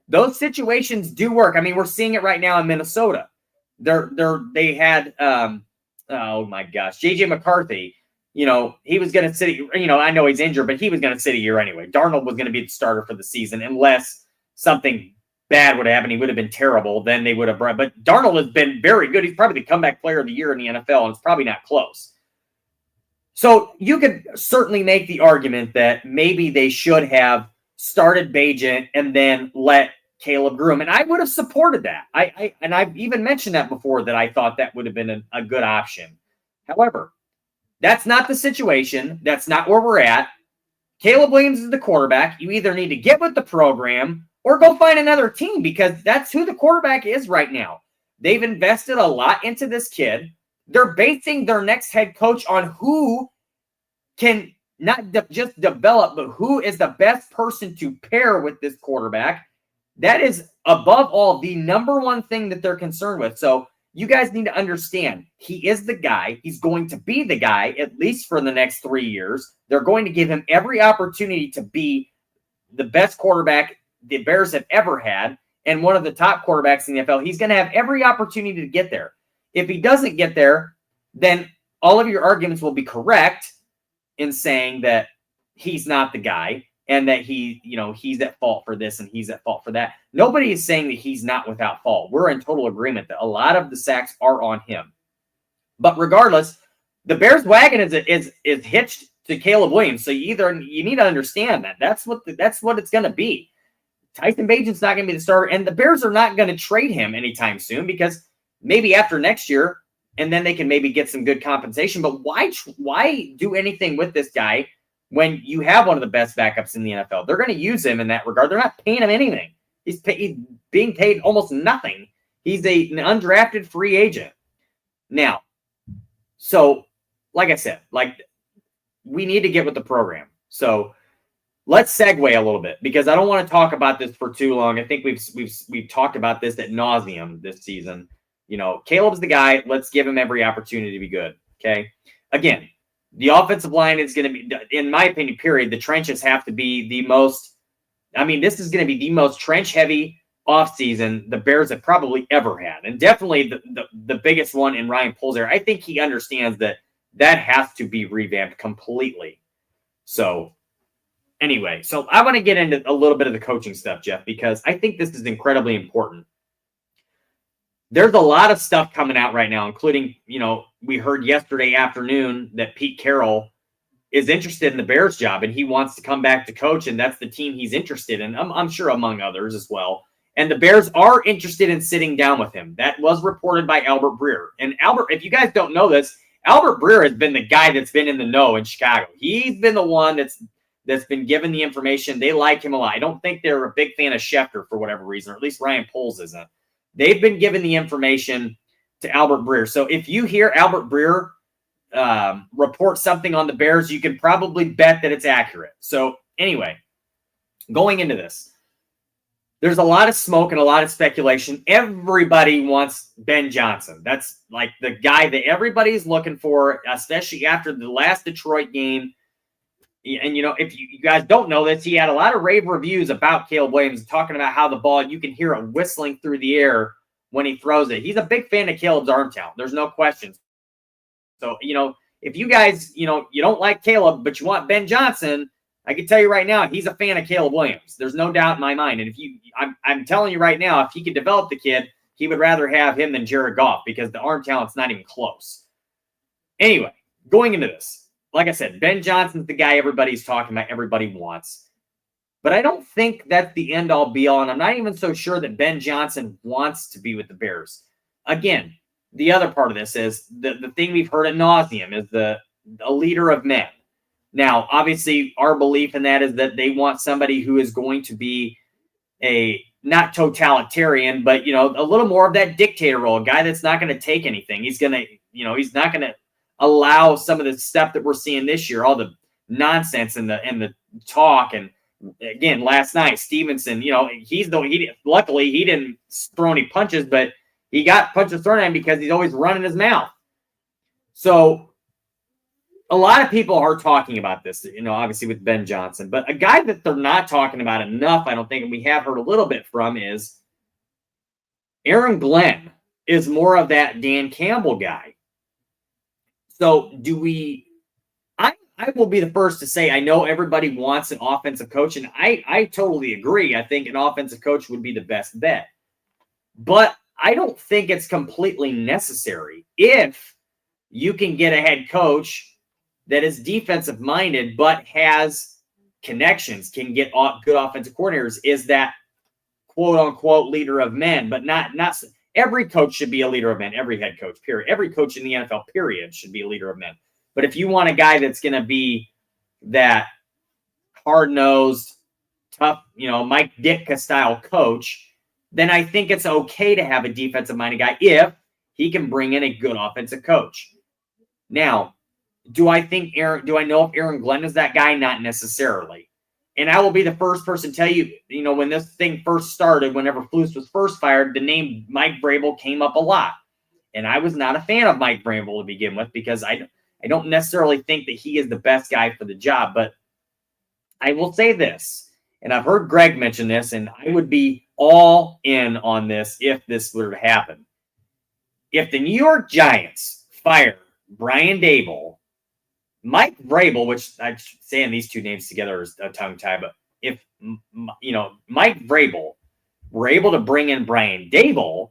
S3: Those situations do work. I mean, we're seeing it right now in Minnesota. They had, oh my gosh, J.J. McCarthy. He was going to sit, I know he's injured, but he was going to sit a year anyway. Darnold was going to be the starter for the season unless something bad would have happened. He would have been terrible. Then they would have brought, but Darnold has been very good. He's probably the comeback player of the year in the NFL, and it's probably not close. So you could certainly make the argument that maybe they should have started Bagent and then let Caleb groom. And I would have supported that. I've even mentioned that before, that I thought that would have been a good option. However, that's not the situation. That's not where we're at. Caleb Williams is the quarterback. You either need to get with the program or go find another team, because that's who the quarterback is right now. They've invested a lot into this kid. They're basing their next head coach on who can not just develop, but who is the best person to pair with this quarterback. That is, above all, the number one thing that they're concerned with. So you guys need to understand, he is the guy. He's going to be the guy, at least for the next 3 years. They're going to give him every opportunity to be the best quarterback the Bears have ever had, and one of the top quarterbacks in the NFL. He's going to have every opportunity to get there. If he doesn't get there, then all of your arguments will be correct in saying that he's not the guy and that he's at fault for this and he's at fault for that. Nobody is saying that he's not without fault. We're in total agreement that a lot of the sacks are on him. But regardless, the Bears wagon is hitched to Caleb Williams. So you need to understand that. That's what it's going to be. Tyson Bagent's not going to be the starter, and the Bears are not going to trade him anytime soon, because maybe after next year, and then they can maybe get some good compensation. But why do anything with this guy when you have one of the best backups in the NFL? They're going to use him in that regard. They're not paying him anything. He's being paid almost nothing. He's an undrafted free agent. Now, so like I said, we need to get with the program. So let's segue a little bit, because I don't want to talk about this for too long. I think we've talked about this ad nauseum this season. Caleb's the guy. Let's give him every opportunity to be good. Okay. Again, the offensive line is going to be, in my opinion, period, the trenches have to be the most. I mean, this is going to be the most trench-heavy offseason the Bears have probably ever had, and definitely the biggest one in Ryan Poles there. I think he understands that has to be revamped completely. So anyway, so I want to get into a little bit of the coaching stuff, Jeff, because I think this is incredibly important. There's a lot of stuff coming out right now, including, we heard yesterday afternoon that Pete Carroll is interested in the Bears job and he wants to come back to coach, and that's the team he's interested in. I'm sure among others as well. And the Bears are interested in sitting down with him. That was reported by Albert Breer. And Albert, if you guys don't know this, Albert Breer has been the guy that's been in the know in Chicago. He's been the one that's been given the information. They like him a lot. I don't think they're a big fan of Schefter for whatever reason, or at least Ryan Poles isn't. They've been given the information to Albert Breer. So if you hear Albert Breer report something on the Bears, you can probably bet that it's accurate. So anyway, going into this, there's a lot of smoke and a lot of speculation. Everybody wants Ben Johnson. That's like the guy that everybody's looking for, especially after the last Detroit game. And, if you guys don't know this, he had a lot of rave reviews about Caleb Williams, talking about how the ball, you can hear it whistling through the air when he throws it. He's a big fan of Caleb's arm talent. There's no question. So, if you guys, you don't like Caleb, but you want Ben Johnson, I can tell you right now, he's a fan of Caleb Williams. There's no doubt in my mind. And I'm telling you right now, if he could develop the kid, he would rather have him than Jared Goff, because the arm talent's not even close. Anyway, going into this, like I said, Ben Johnson's the guy everybody's talking about, everybody wants. But I don't think that's the end-all be-all, and I'm not even so sure that Ben Johnson wants to be with the Bears. Again, the other part of this is the thing we've heard ad nauseum is a leader of men. Now, obviously, our belief in that is that they want somebody who is going to be a not totalitarian, but, a little more of that dictator role, a guy that's not going to take anything. He's going to, he's not going to allow some of the stuff that we're seeing this year, all the nonsense and the talk and Again, last night, Stevenson, luckily he didn't throw any punches, but he got punches thrown at him because he's always running his mouth. So a lot of people are talking about this, obviously with Ben Johnson, but a guy that they're not talking about enough, I don't think, and we have heard a little bit from, is Aaron Glenn is more of that Dan Campbell guy. So I will be the first to say I know everybody wants an offensive coach, and I totally agree. I think an offensive coach would be the best bet. But I don't think it's completely necessary if you can get a head coach that is defensive-minded but has connections, can get good offensive coordinators, is that quote-unquote leader of men, but not every coach should be a leader of men, every head coach, period. Every coach in the NFL, period, should be a leader of men. But if you want a guy that's going to be that hard-nosed, tough, Mike Ditka style coach, then I think it's okay to have a defensive-minded guy if he can bring in a good offensive coach. Now, do I know if Aaron Glenn is that guy? Not necessarily. And I will be the first person to tell you, when this thing first started, whenever Flus was first fired, the name Mike Vrabel came up a lot. And I was not a fan of Mike Vrabel to begin with because I don't necessarily think that he is the best guy for the job. But I will say this, and I've heard Greg mention this, and I would be all in on this if this were to happen. If the New York Giants fire Brian Daboll, Mike Vrabel, which I'm saying these two names together is a tongue tie, but if, Mike Vrabel were able to bring in Brian Daboll,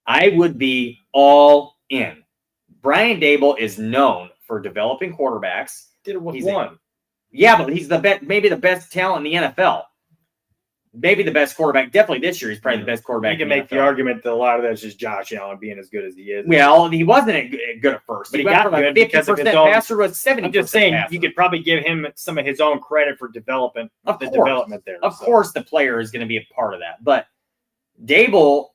S3: I would be all in. Brian Daboll is known for developing quarterbacks.
S2: Did it with one.
S3: Yeah, but he's maybe the best talent in the NFL. Maybe the best quarterback. Definitely this year, he's probably the best quarterback.
S2: You can make the argument that a lot of that's just Josh Allen being as good as he is.
S3: Well, he wasn't good at first, but he got good because of his own. Passer was 70%.
S2: I'm just saying you could probably give him some of his own credit for development. Development there.
S3: Of course, the player is going to be a part of that. But Daboll,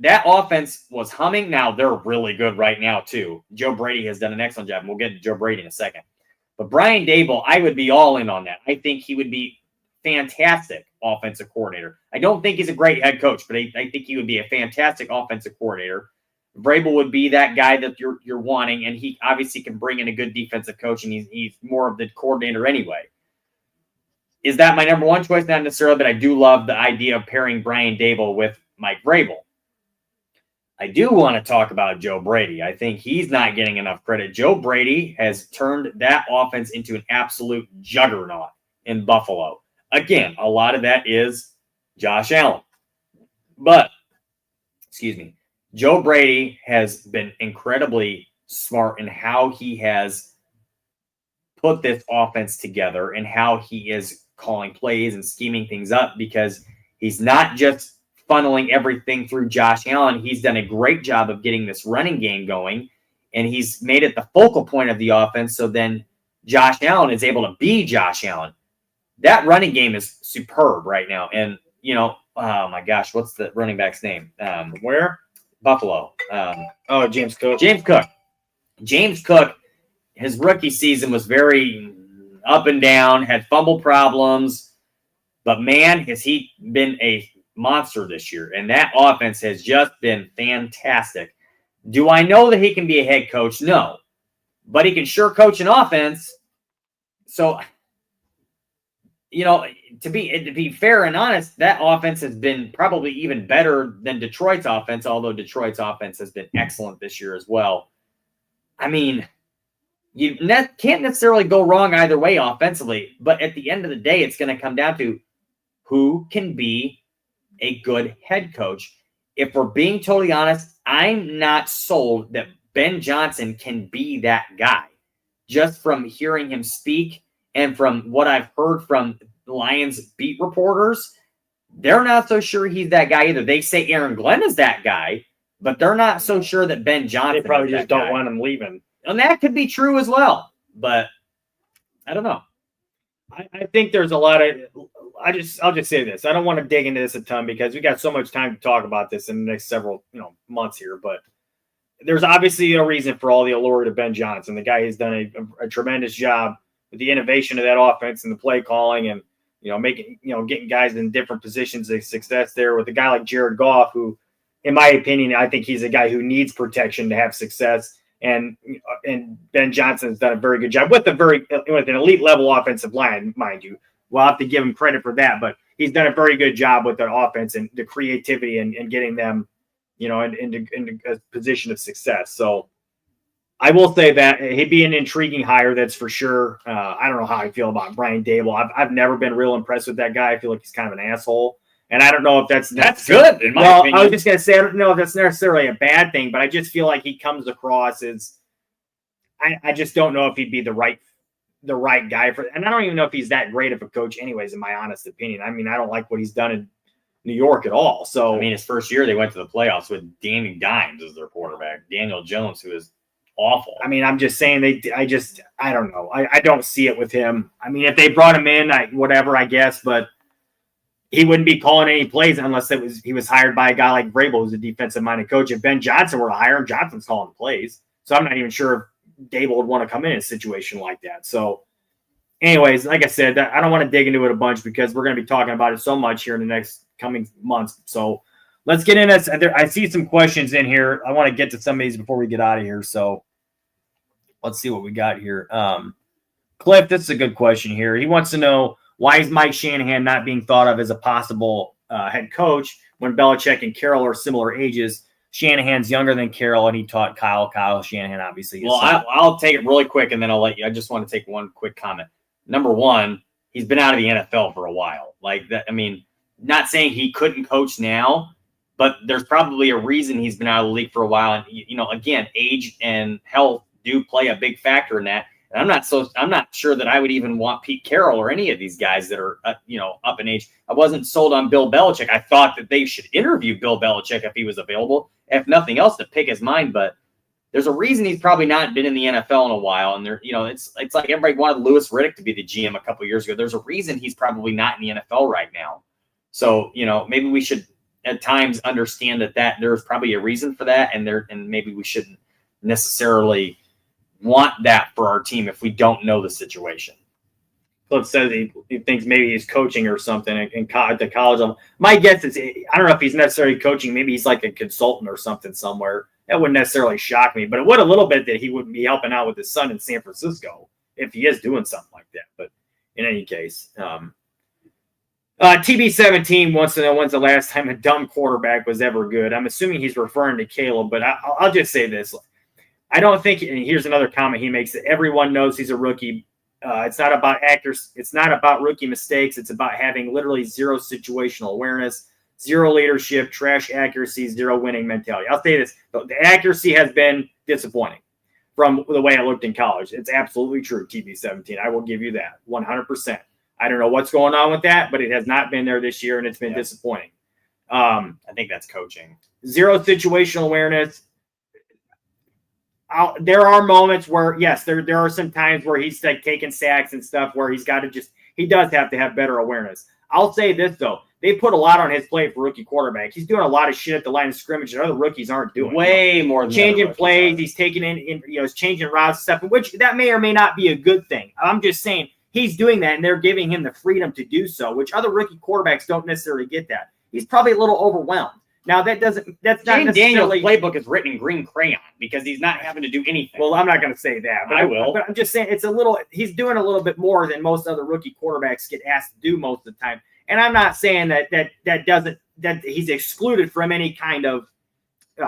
S3: that offense was humming. Now they're really good right now too. Joe Brady has done an excellent job, and we'll get to Joe Brady in a second. But Brian Daboll, I would be all in on that. I think he would be fantastic offensive coordinator. I don't think he's a great head coach, but I think he would be a fantastic offensive coordinator. Vrabel would be that guy that you're wanting, and he obviously can bring in a good defensive coach, and he's more of the coordinator anyway. Is that my number one choice? Not necessarily, but I do love the idea of pairing Brian Daboll with Mike Vrabel. I do want to talk about Joe Brady. I think he's not getting enough credit. Joe Brady has turned that offense into an absolute juggernaut in Buffalo. Again, a lot of that is Josh Allen. But, Joe Brady has been incredibly smart in how he has put this offense together and how he is calling plays and scheming things up, because he's not just funneling everything through Josh Allen. He's done a great job of getting this running game going, and he's made it the focal point of the offense, so then Josh Allen is able to be Josh Allen. That running game is superb right now. And, oh my gosh, what's the running back's name?
S2: Where?
S3: Buffalo.
S2: James Cook.
S3: James Cook, his rookie season was very up and down, had fumble problems. But, man, has he been a monster this year. And that offense has just been fantastic. Do I know that he can be a head coach? No. But he can sure coach an offense. So, to be fair and honest, that offense has been probably even better than Detroit's offense, although Detroit's offense has been excellent this year as well. I mean, you can't necessarily go wrong either way offensively, but at the end of the day, it's going to come down to who can be a good head coach. If we're being totally honest, I'm not sold that Ben Johnson can be that guy. Just from hearing him speak and from what I've heard from the Lions beat reporters, they're not so sure he's that guy either. They say Aaron Glenn is that guy, but they're not so sure that Ben Johnson
S2: They probably
S3: is
S2: just
S3: that
S2: don't
S3: guy.
S2: want him leaving.
S3: And that could be true as well, but I don't know.
S2: I think there's a lot of I'll just say this. I don't want to dig into this a ton because we got so much time to talk about this in the next several months here, but there's obviously a reason for all the allure to Ben Johnson. The guy has done a tremendous job with the innovation of that offense and the play calling, and getting guys in different positions of success there with a guy like Jared Goff, who, in my opinion, I think he's a guy who needs protection to have success. And Ben Johnson's done a very good job with an elite level offensive line, mind you. We'll have to give him credit for that, but he's done a very good job with their offense and the creativity and getting them, into a position of success. So I will say that he'd be an intriguing hire, that's for sure. I don't know how I feel about Brian Dable. I've never been real impressed with that guy. I feel like he's kind of an asshole. And I don't know if that's
S3: good, in my opinion.
S2: I was just going to say, I don't know if that's necessarily a bad thing, but I just feel like he comes across as I just don't know if he'd be the right guy for. And I don't even know if he's that great of a coach anyways, in my honest opinion. I mean, I don't like what he's done in New York at all. So,
S3: I mean, his first year, they went to the playoffs with Danny Dimes as their quarterback, Daniel Jones, who is awful.
S2: I mean, I'm just saying I don't know. I don't see it with him. I mean, if they brought him in, whatever, I guess, but he wouldn't be calling any plays unless he was hired by a guy like Vrabel, who's a defensive-minded coach. If Ben Johnson were to hire him, Johnson's calling the plays. So I'm not even sure if Dable would want to come in a situation like that. So anyways, like I said, I don't want to dig into it a bunch because we're going to be talking about it so much here in the next coming months. So let's get in this. I see some questions in here. I want to get to some of these before we get out of here. So let's see what we got here. Cliff, this is a good question here. He wants to know, why is Mike Shanahan not being thought of as a possible head coach when Belichick and Carroll are similar ages? Shanahan's younger than Carroll, and he taught Kyle Shanahan, obviously.
S3: Well, I'll take it really quick, and then I'll let you. I just want to take one quick comment. Number one, he's been out of the NFL for a while. Like that, I mean, not saying he couldn't coach now, but there's probably a reason he's been out of the league for a while. And, again, age and health do play a big factor in that. And I'm not sure that I would even want Pete Carroll or any of these guys that are, up in age. I wasn't sold on Bill Belichick. I thought that they should interview Bill Belichick if he was available, if nothing else, to pick his mind. But there's a reason he's probably not been in the NFL in a while. And it's like everybody wanted Louis Riddick to be the GM a couple of years ago. There's a reason he's probably not in the NFL right now. So, maybe we should at times understand that there's probably a reason for that. And maybe we shouldn't necessarily want that for our team if we don't know the situation.
S2: Cliff says he thinks maybe he's coaching or something at the college level. My guess is, I don't know if he's necessarily coaching. Maybe he's like a consultant or something somewhere. That wouldn't necessarily shock me, but it would a little bit that he would be helping out with his son in San Francisco if he is doing something like that. But in any case, TB17 wants to know when's the last time a dumb quarterback was ever good. I'm assuming he's referring to Caleb, but I'll just say this. I don't think, and here's another comment he makes, that everyone knows he's a rookie. It's not about actors. It's not about rookie mistakes. It's about having literally zero situational awareness, zero leadership, trash accuracy, zero winning mentality. I'll say this. The accuracy has been disappointing from the way I looked in college. It's absolutely true, TB17. I will give you that 100%. I don't know what's going on with that, but it has not been there this year, and it's been disappointing.
S3: I think that's coaching.
S2: Zero situational awareness. There are moments where, yes, there are some times where he's like taking sacks and stuff where he does have to have better awareness. I'll say this, though. They put a lot on his plate for rookie quarterback. He's doing a lot of shit at the line of scrimmage that other rookies aren't doing.
S3: Way more than
S2: changing plays. He's taking he's changing routes and stuff, which that may or may not be a good thing. I'm just saying he's doing that, and they're giving him the freedom to do so, which other rookie quarterbacks don't necessarily get that. He's probably a little overwhelmed. Now, that's not necessarily...
S3: Daniel's playbook is written in green crayon because he's not having to do anything.
S2: Well, I'm not going to say that. But
S3: I will.
S2: But I'm just saying he's doing a little bit more than most other rookie quarterbacks get asked to do most of the time. And I'm not saying that he's excluded from any kind of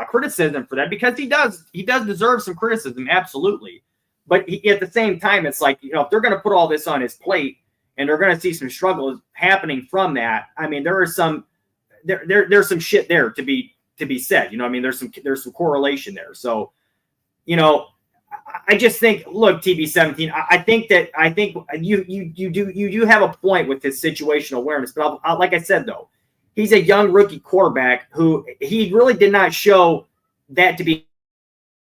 S2: criticism for that, because he does deserve some criticism, absolutely. But at the same time, it's like, if they're going to put all this on his plate and they're going to see some struggles happening from that, I mean, there's some shit there to be said. There's some correlation there. So, I just think, look, TB17, I think you do have a point with his situational awareness. But like I said, though, he's a young rookie quarterback who he really did not show that to be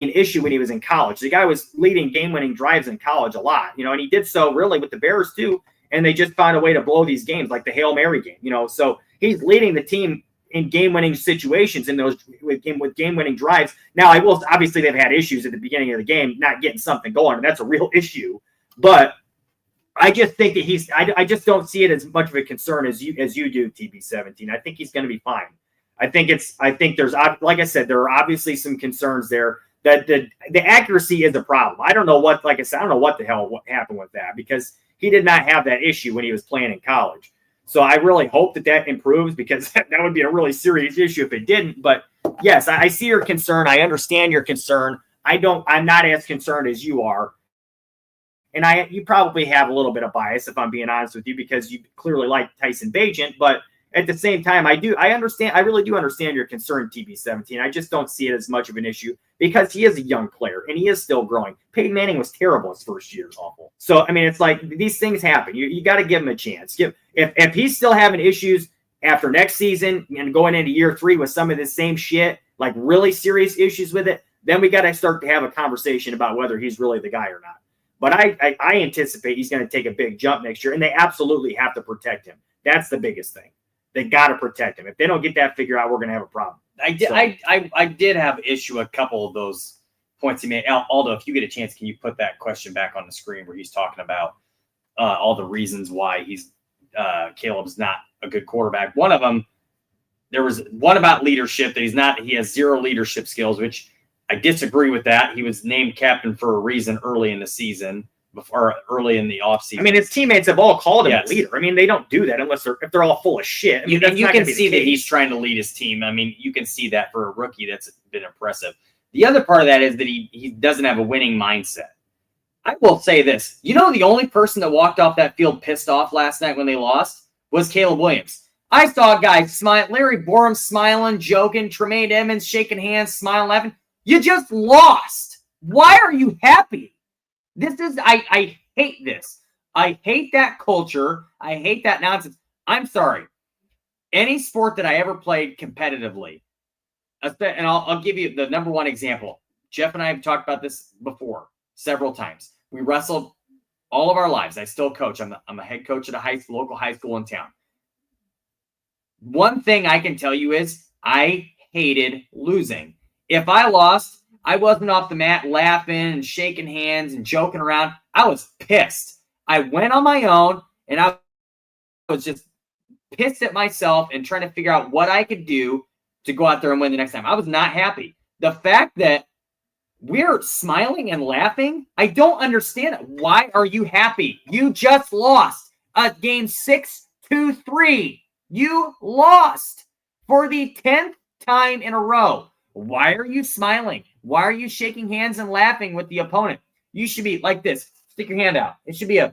S2: an issue when he was in college. The guy was leading game-winning drives in college a lot, and he did so really with the Bears too. And they just found a way to blow these games, like the Hail Mary game, So he's leading the team in game-winning situations in those with game-winning drives. Now, obviously they've had issues at the beginning of the game, not getting something going, and that's a real issue. But I just think that I just don't see it as much of a concern as you do, TB17. I think he's going to be fine. I think there's, like I said, there are obviously some concerns there that the accuracy is a problem. I don't know what the hell happened with that, because he did not have that issue when he was playing in college. So I really hope that improves, because that would be a really serious issue if it didn't. But yes, I see your concern. I understand your concern. I'm not as concerned as you are. And you probably have a little bit of bias, if I'm being honest with you, because you clearly like Tyson Bagent. But at the same time, I really do understand your concern, TB17. I just don't see it as much of an issue, because he is a young player and he is still growing. Peyton Manning was terrible his first year. Awful. So, I mean, it's like these things happen. You got to give him a chance. If he's still having issues after next season and going into year 3 with some of the same shit, like really serious issues with it, then we got to start to have a conversation about whether he's really the guy or not. But I anticipate he's going to take a big jump next year, and they absolutely have to protect him. That's the biggest thing. They got to protect him. If they don't get that figured out, we're going to have a problem.
S3: I did have issue a couple of those points he made. Aldo, if you get a chance, can you put that question back on the screen where he's talking about all the reasons why Caleb's not a good quarterback? One of them, there was one about leadership, that he has zero leadership skills, which I disagree with that. He was named captain for a reason early in the season, early in the offseason.
S2: I mean, his teammates have all called him a leader. I mean, they don't do that if they're all full of shit. I mean,
S3: you can see that he's trying to lead his team. I mean, you can see that for a rookie. That's been impressive. The other part of that is that he doesn't have a winning mindset. I will say this. The only person that walked off that field pissed off last night when they lost was Caleb Williams. I saw guys smile, Larry Borum smiling, joking, Tremaine Edmonds shaking hands, smiling, laughing. You just lost. Why are you happy? I hate this. I hate that culture. I hate that nonsense. I'm sorry. Any sport that I ever played competitively, and I'll give you the number one example. Jeff and I have talked about this before several times. We wrestled all of our lives. I still coach. I'm a head coach at a local high school in town. One thing I can tell you is I hated losing. If I lost, I wasn't off the mat laughing and shaking hands and joking around. I was pissed. I went on my own, and I was just pissed at myself and trying to figure out what I could do to go out there and win the next time. I was not happy. The fact that we're smiling and laughing, I don't understand it. Why are you happy? You just lost a game 6-3. You lost for the 10th time in a row. Why are you smiling? Why are you shaking hands and laughing with the opponent? You should be like this. Stick your hand out. It should be a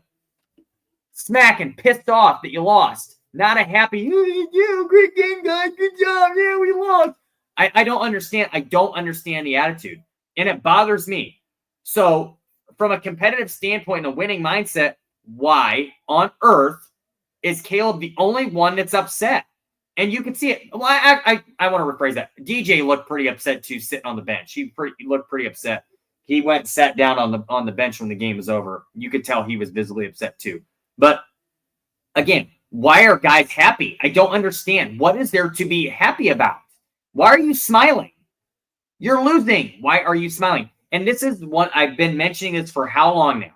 S3: smacking, pissed off that you lost. Not a happy, yeah, great game, guys. Good job. Yeah, we lost. I don't understand. I don't understand the attitude. And it bothers me. So from a competitive standpoint and a winning mindset, why on earth is Caleb the only one that's upset? And you can see it. Well, I want to rephrase that. DJ looked pretty upset too, sitting on the bench. He looked pretty upset. He went and sat down on the bench when the game was over. You could tell he was visibly upset too. But again, why are guys happy? I don't understand. What is there to be happy about? Why are you smiling? You're losing. Why are you smiling? And this is what I've been mentioning this for how long now?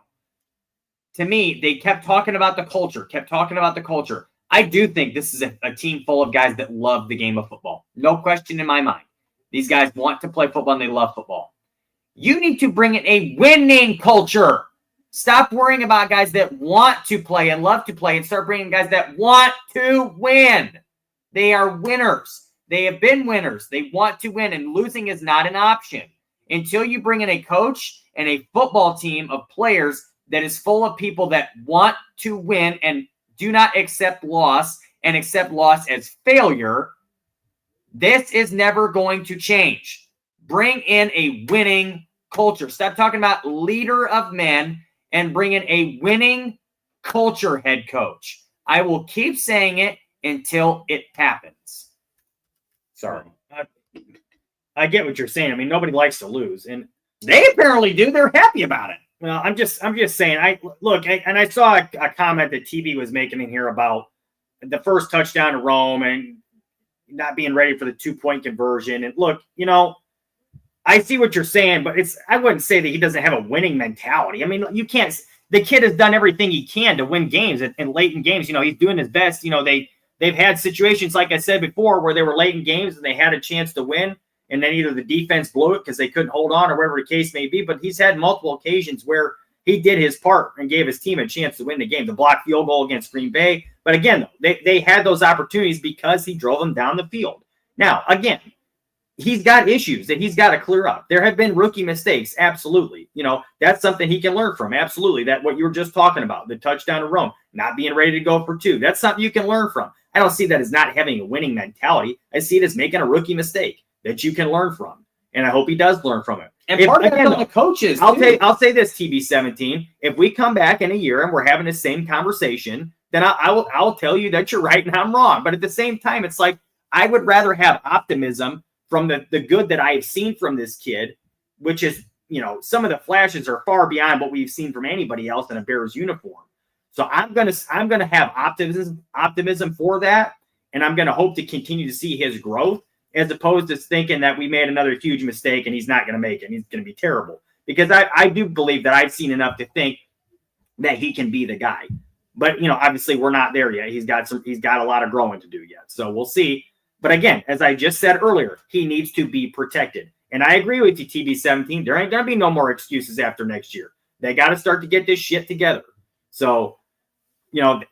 S3: To me, they kept talking about the culture. I do think this is a team full of guys that love the game of football. No question in my mind. These guys want to play football and they love football. You need to bring in a winning culture. Stop worrying about guys that want to play and love to play and start bringing guys that want to win. They are winners. They have been winners. They want to win, and losing is not an option. Until you bring in a coach and a football team of players that is full of people that want to win and do not accept loss and accept loss as failure, this is never going to change. Bring in a winning culture. Stop talking about leader of men and bring in a winning culture head coach. I will keep saying it until it happens. Sorry.
S2: I get what you're saying. I mean, nobody likes to lose, and
S3: they apparently do. They're happy about it.
S2: Well, I'm just saying. I saw a comment that TB was making in here about the first touchdown to Rome and not being ready for the 2-point conversion. And look, I see what you're saying, but I wouldn't say that he doesn't have a winning mentality. I mean, you can't. the kid has done everything he can to win games and late in games. He's doing his best. They've had situations, like I said before, where they were late in games and they had a chance to win, and then either the defense blew it because they couldn't hold on or whatever the case may be. But he's had multiple occasions where he did his part and gave his team a chance to win the game. The blocked field goal against Green Bay. But again, they had those opportunities because he drove them down the field. Now, again, he's got issues that he's got to clear up. There have been rookie mistakes. Absolutely. That's something he can learn from. Absolutely. That what you were just talking about, the touchdown to Rome, not being ready to go for 2. That's something you can learn from. I don't see that as not having a winning mentality. I see it as making a rookie mistake that you can learn from. And I hope he does learn from it.
S3: And part of that's on the coaches.
S2: I'll say this, TB17. If we come back in a year and we're having the same conversation, then I'll tell you that you're right and I'm wrong. But at the same time, it's like I would rather have optimism from the good that I have seen from this kid, which is, some of the flashes are far beyond what we've seen from anybody else in a Bears uniform. So I'm gonna have optimism for that, and I'm gonna hope to continue to see his growth, as opposed to thinking that we made another huge mistake and he's not gonna make it. He's gonna be terrible, because I do believe that I've seen enough to think that he can be the guy. But obviously we're not there yet. He's got a lot of growing to do yet. So we'll see. But again, as I just said earlier, he needs to be protected. And I agree with you, TB17. There ain't gonna be no more excuses after next year. They got to start to get this shit together. So,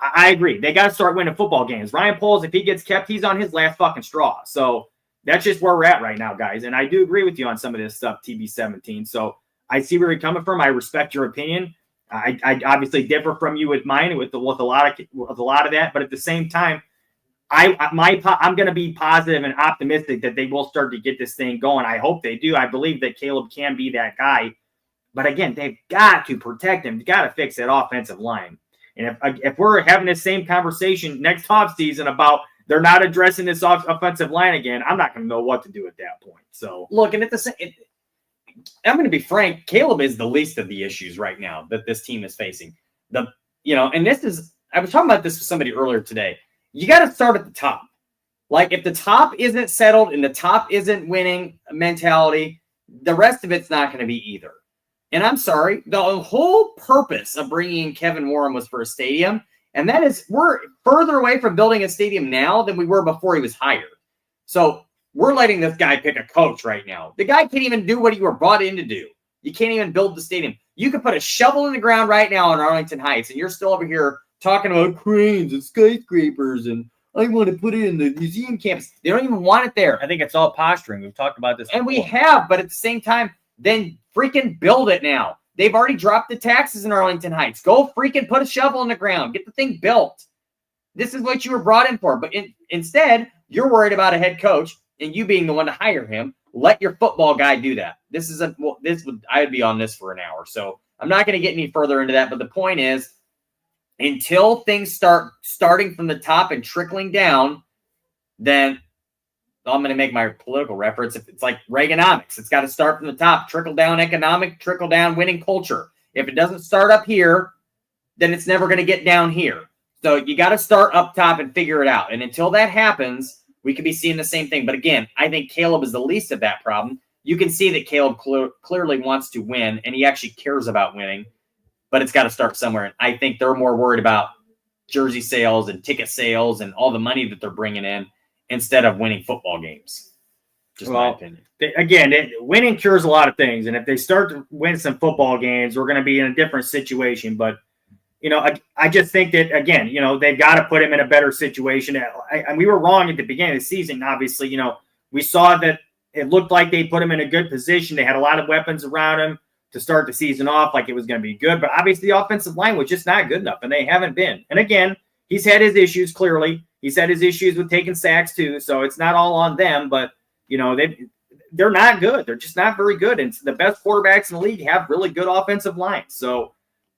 S2: I agree. They got to start winning football games. Ryan Poles, if he gets kept, he's on his last fucking straw. So that's just where we're at right now, guys. And I do agree with you on some of this stuff, TB17. So I see where you're coming from. I respect your opinion. I obviously differ from you with mine with a lot of that. But at the same time, I'm going to be positive and optimistic that they will start to get this thing going. I hope they do. I believe that Caleb can be that guy. But again, they've got to protect him. They've got to fix that offensive line. And if we're having the same conversation next offseason about they're not addressing this offensive line again, I'm not going to know what to do at that point. So
S3: look, and I'm going to be frank. Caleb is the least of the issues right now that this team is facing. And I was talking about this with somebody earlier today. You got to start at the top. Like if the top isn't settled and the top isn't winning mentality, the rest of it's not going to be either. And I'm sorry, the whole purpose of bringing in Kevin Warren was for a stadium. And that is, we're further away from building a stadium now than we were before he was hired. So we're letting this guy pick a coach right now. The guy can't even do what you were brought in to do. You can't even build the stadium. You could put a shovel in the ground right now in Arlington Heights, and you're still over here talking about cranes and skyscrapers, and I want to put it in the museum campus. They don't even want it there.
S2: I think it's all posturing. We've talked about this before.
S3: And we have, but at the same time, then freaking build it now. They've already dropped the taxes in Arlington Heights. Go freaking put a shovel in the ground. Get the thing built. This is what you were brought in for. But instead, you're worried about a head coach and you being the one to hire him. Let your football guy do that. I would be on this for an hour. So I'm not going to get any further into that. But the point is, until things starting from the top and trickling down, then I'm going to make my political reference. If it's like Reaganomics, it's got to start from the top, trickle down economic, trickle down winning culture. If it doesn't start up here, then it's never going to get down here. So you got to start up top and figure it out. And until that happens, we could be seeing the same thing. But again, I think Caleb is the least of that problem. You can see that Caleb clearly wants to win, and he actually cares about winning, but it's got to start somewhere. And I think they're more worried about jersey sales and ticket sales and all the money that they're bringing in instead of winning football games. Just my opinion.
S2: Winning cures a lot of things. And if they start to win some football games, we're going to be in a different situation. But, I just think that, again, they've got to put him in a better situation. And we were wrong at the beginning of the season. Obviously, we saw that it looked like they put him in a good position. They had a lot of weapons around him to start the season off like it was going to be good. But obviously the offensive line was just not good enough, and they haven't been. And again, he's had his issues, clearly. He's had his issues with taking sacks too, so it's not all on them. But, they're not good. They're just not very good. And the best quarterbacks in the league have really good offensive lines. So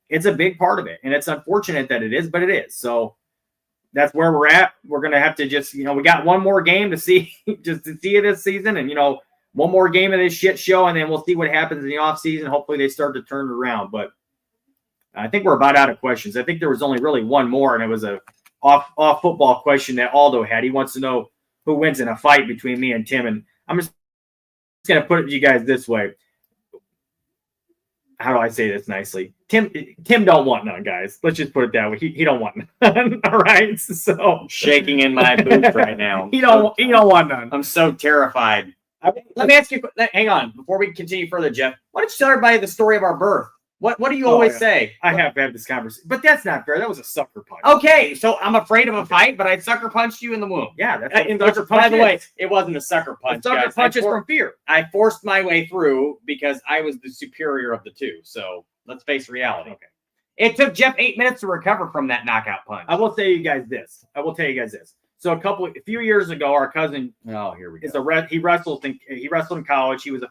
S2: it's a big part of it. And it's unfortunate that it is, but it is. So that's where we're at. We're going to have to just, we got one more game to see, just to see it this season. And, one more game of this shit show, and then we'll see what happens in the offseason. Hopefully they start to turn it around. But I think we're about out of questions. I think there was only really one more, and it was a off football question that Aldo had. He wants to know who wins in a fight between me and Tim. And I'm just going to put it to you guys this way. how do I say this nicely? Tim don't want none, guys. Let's just put it that way. He don't want none. All right. So
S3: Shaking in my boots right now.
S2: he don't want none.
S3: I'm so terrified. Let me ask you. Hang on, before we continue further, Jeff. Why don't you tell everybody the story of our birth? What do you always say?
S2: I have had this conversation, but that's not fair. That was a sucker punch.
S3: Okay, so I'm afraid of a fight, but I sucker punched you in the womb.
S2: Yeah, that's
S3: sucker punch. By the way, it wasn't a sucker punch.
S2: Sucker punch is from fear.
S3: I forced my way through because I was the superior of the two. So let's face reality.
S2: Okay.
S3: It took Jeff 8 minutes to recover from that knockout punch.
S2: I will tell you guys this. So a few years ago, our cousin.
S3: Oh, here we go.
S2: He wrestled in college. He was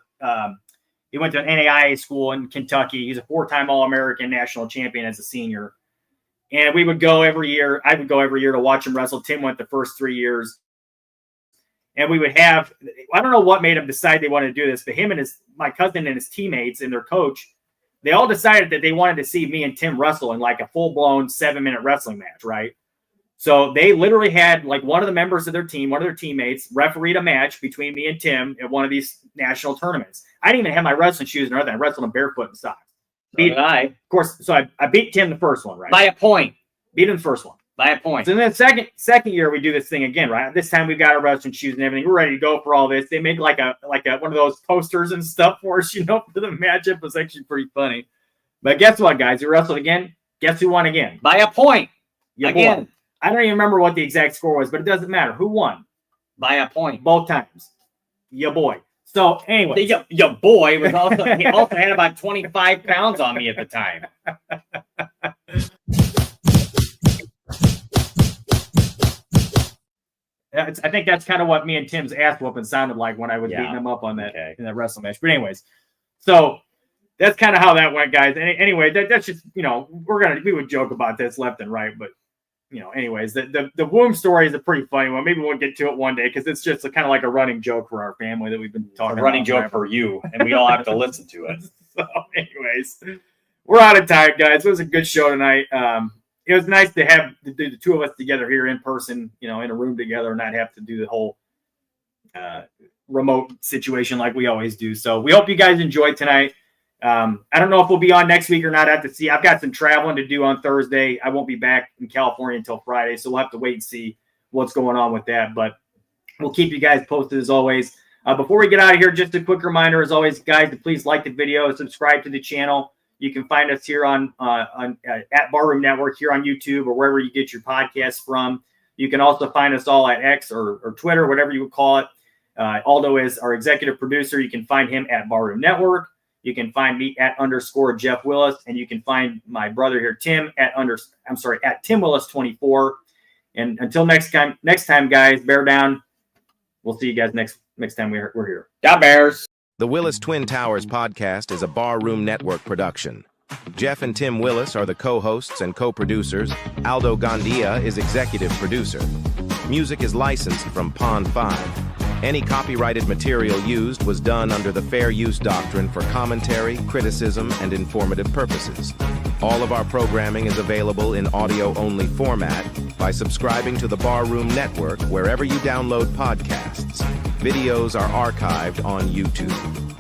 S2: he went to an NAIA school in Kentucky. He's a 4-time All-American national champion as a senior. And we would go every year. I would go every year to watch him wrestle. Tim went the first 3 years. And we would have, I don't know what made him decide they wanted to do this, but him and my cousin and his teammates and their coach, they all decided that they wanted to see me and Tim wrestle in like a full-blown 7-minute wrestling match, right? So they literally had like one of the members of their team, one of their teammates, refereed a match between me and Tim at one of these national tournaments. I didn't even have my wrestling shoes and nothing. I wrestled in barefoot and socks.
S3: Of
S2: course, so I beat Tim the first one, right?
S3: By a point.
S2: Beat him the first one.
S3: By a point.
S2: So then the second year we do this thing again, right? This time we've got our wrestling shoes and everything. We're ready to go for all this. They make like a one of those posters and stuff for us, for the matchup. It was actually pretty funny. But guess what, guys? We wrestled again. Guess who won again?
S3: By a point.
S2: Again. I don't even remember what the exact score was, but it doesn't matter. Who won?
S3: By a point.
S2: Both times. Your boy. So anyway.
S3: Your boy was also he also had about 25 pounds on me at the time.
S2: I think that's kind of what me and Tim's ass whooping sounded like when I was beating him up on that in that wrestling match. But anyways, so that's kind of how that went, guys. Anyway, that's just we would joke about this left and right, but anyways, the womb story is a pretty funny one. Maybe we'll get to it one day because it's just kind of like a running joke for our family that we've been talking about.
S3: A running joke for you, and we all have to listen to it.
S2: So, anyways, we're out of time, guys. It was a good show tonight. It was nice to have the two of us together here in person, in a room together, and not have to do the whole remote situation like we always do. So we hope you guys enjoyed tonight. I don't know if we'll be on next week or not. I have to see. I've got some traveling to do on Thursday. I won't be back in California until Friday, so we'll have to wait and see what's going on with that. But we'll keep you guys posted as always. Before we get out of here, just a quick reminder, as always, guys, to please like the video, subscribe to the channel. You can find us here on at Barroom Network here on YouTube or wherever you get your podcasts from. You can also find us all at X or Twitter, whatever you would call it. Aldo is our executive producer. You can find him at Barroom Network. You can find me at _ Jeff Willis, and you can find my brother here, Tim, at Tim Willis 24. And until next time, guys, bear down. We'll see you guys next time we're here.
S3: Da Bears.
S4: The Willis Twin Towers podcast is a Barroom Network production. Jeff and Tim Willis are the co-hosts and co-producers. Aldo Gandia is executive producer. Music is licensed from Pond 5. Any copyrighted material used was done under the Fair Use Doctrine for commentary, criticism, and informative purposes. All of our programming is available in audio-only format by subscribing to the Barroom Network wherever you download podcasts. Videos are archived on YouTube.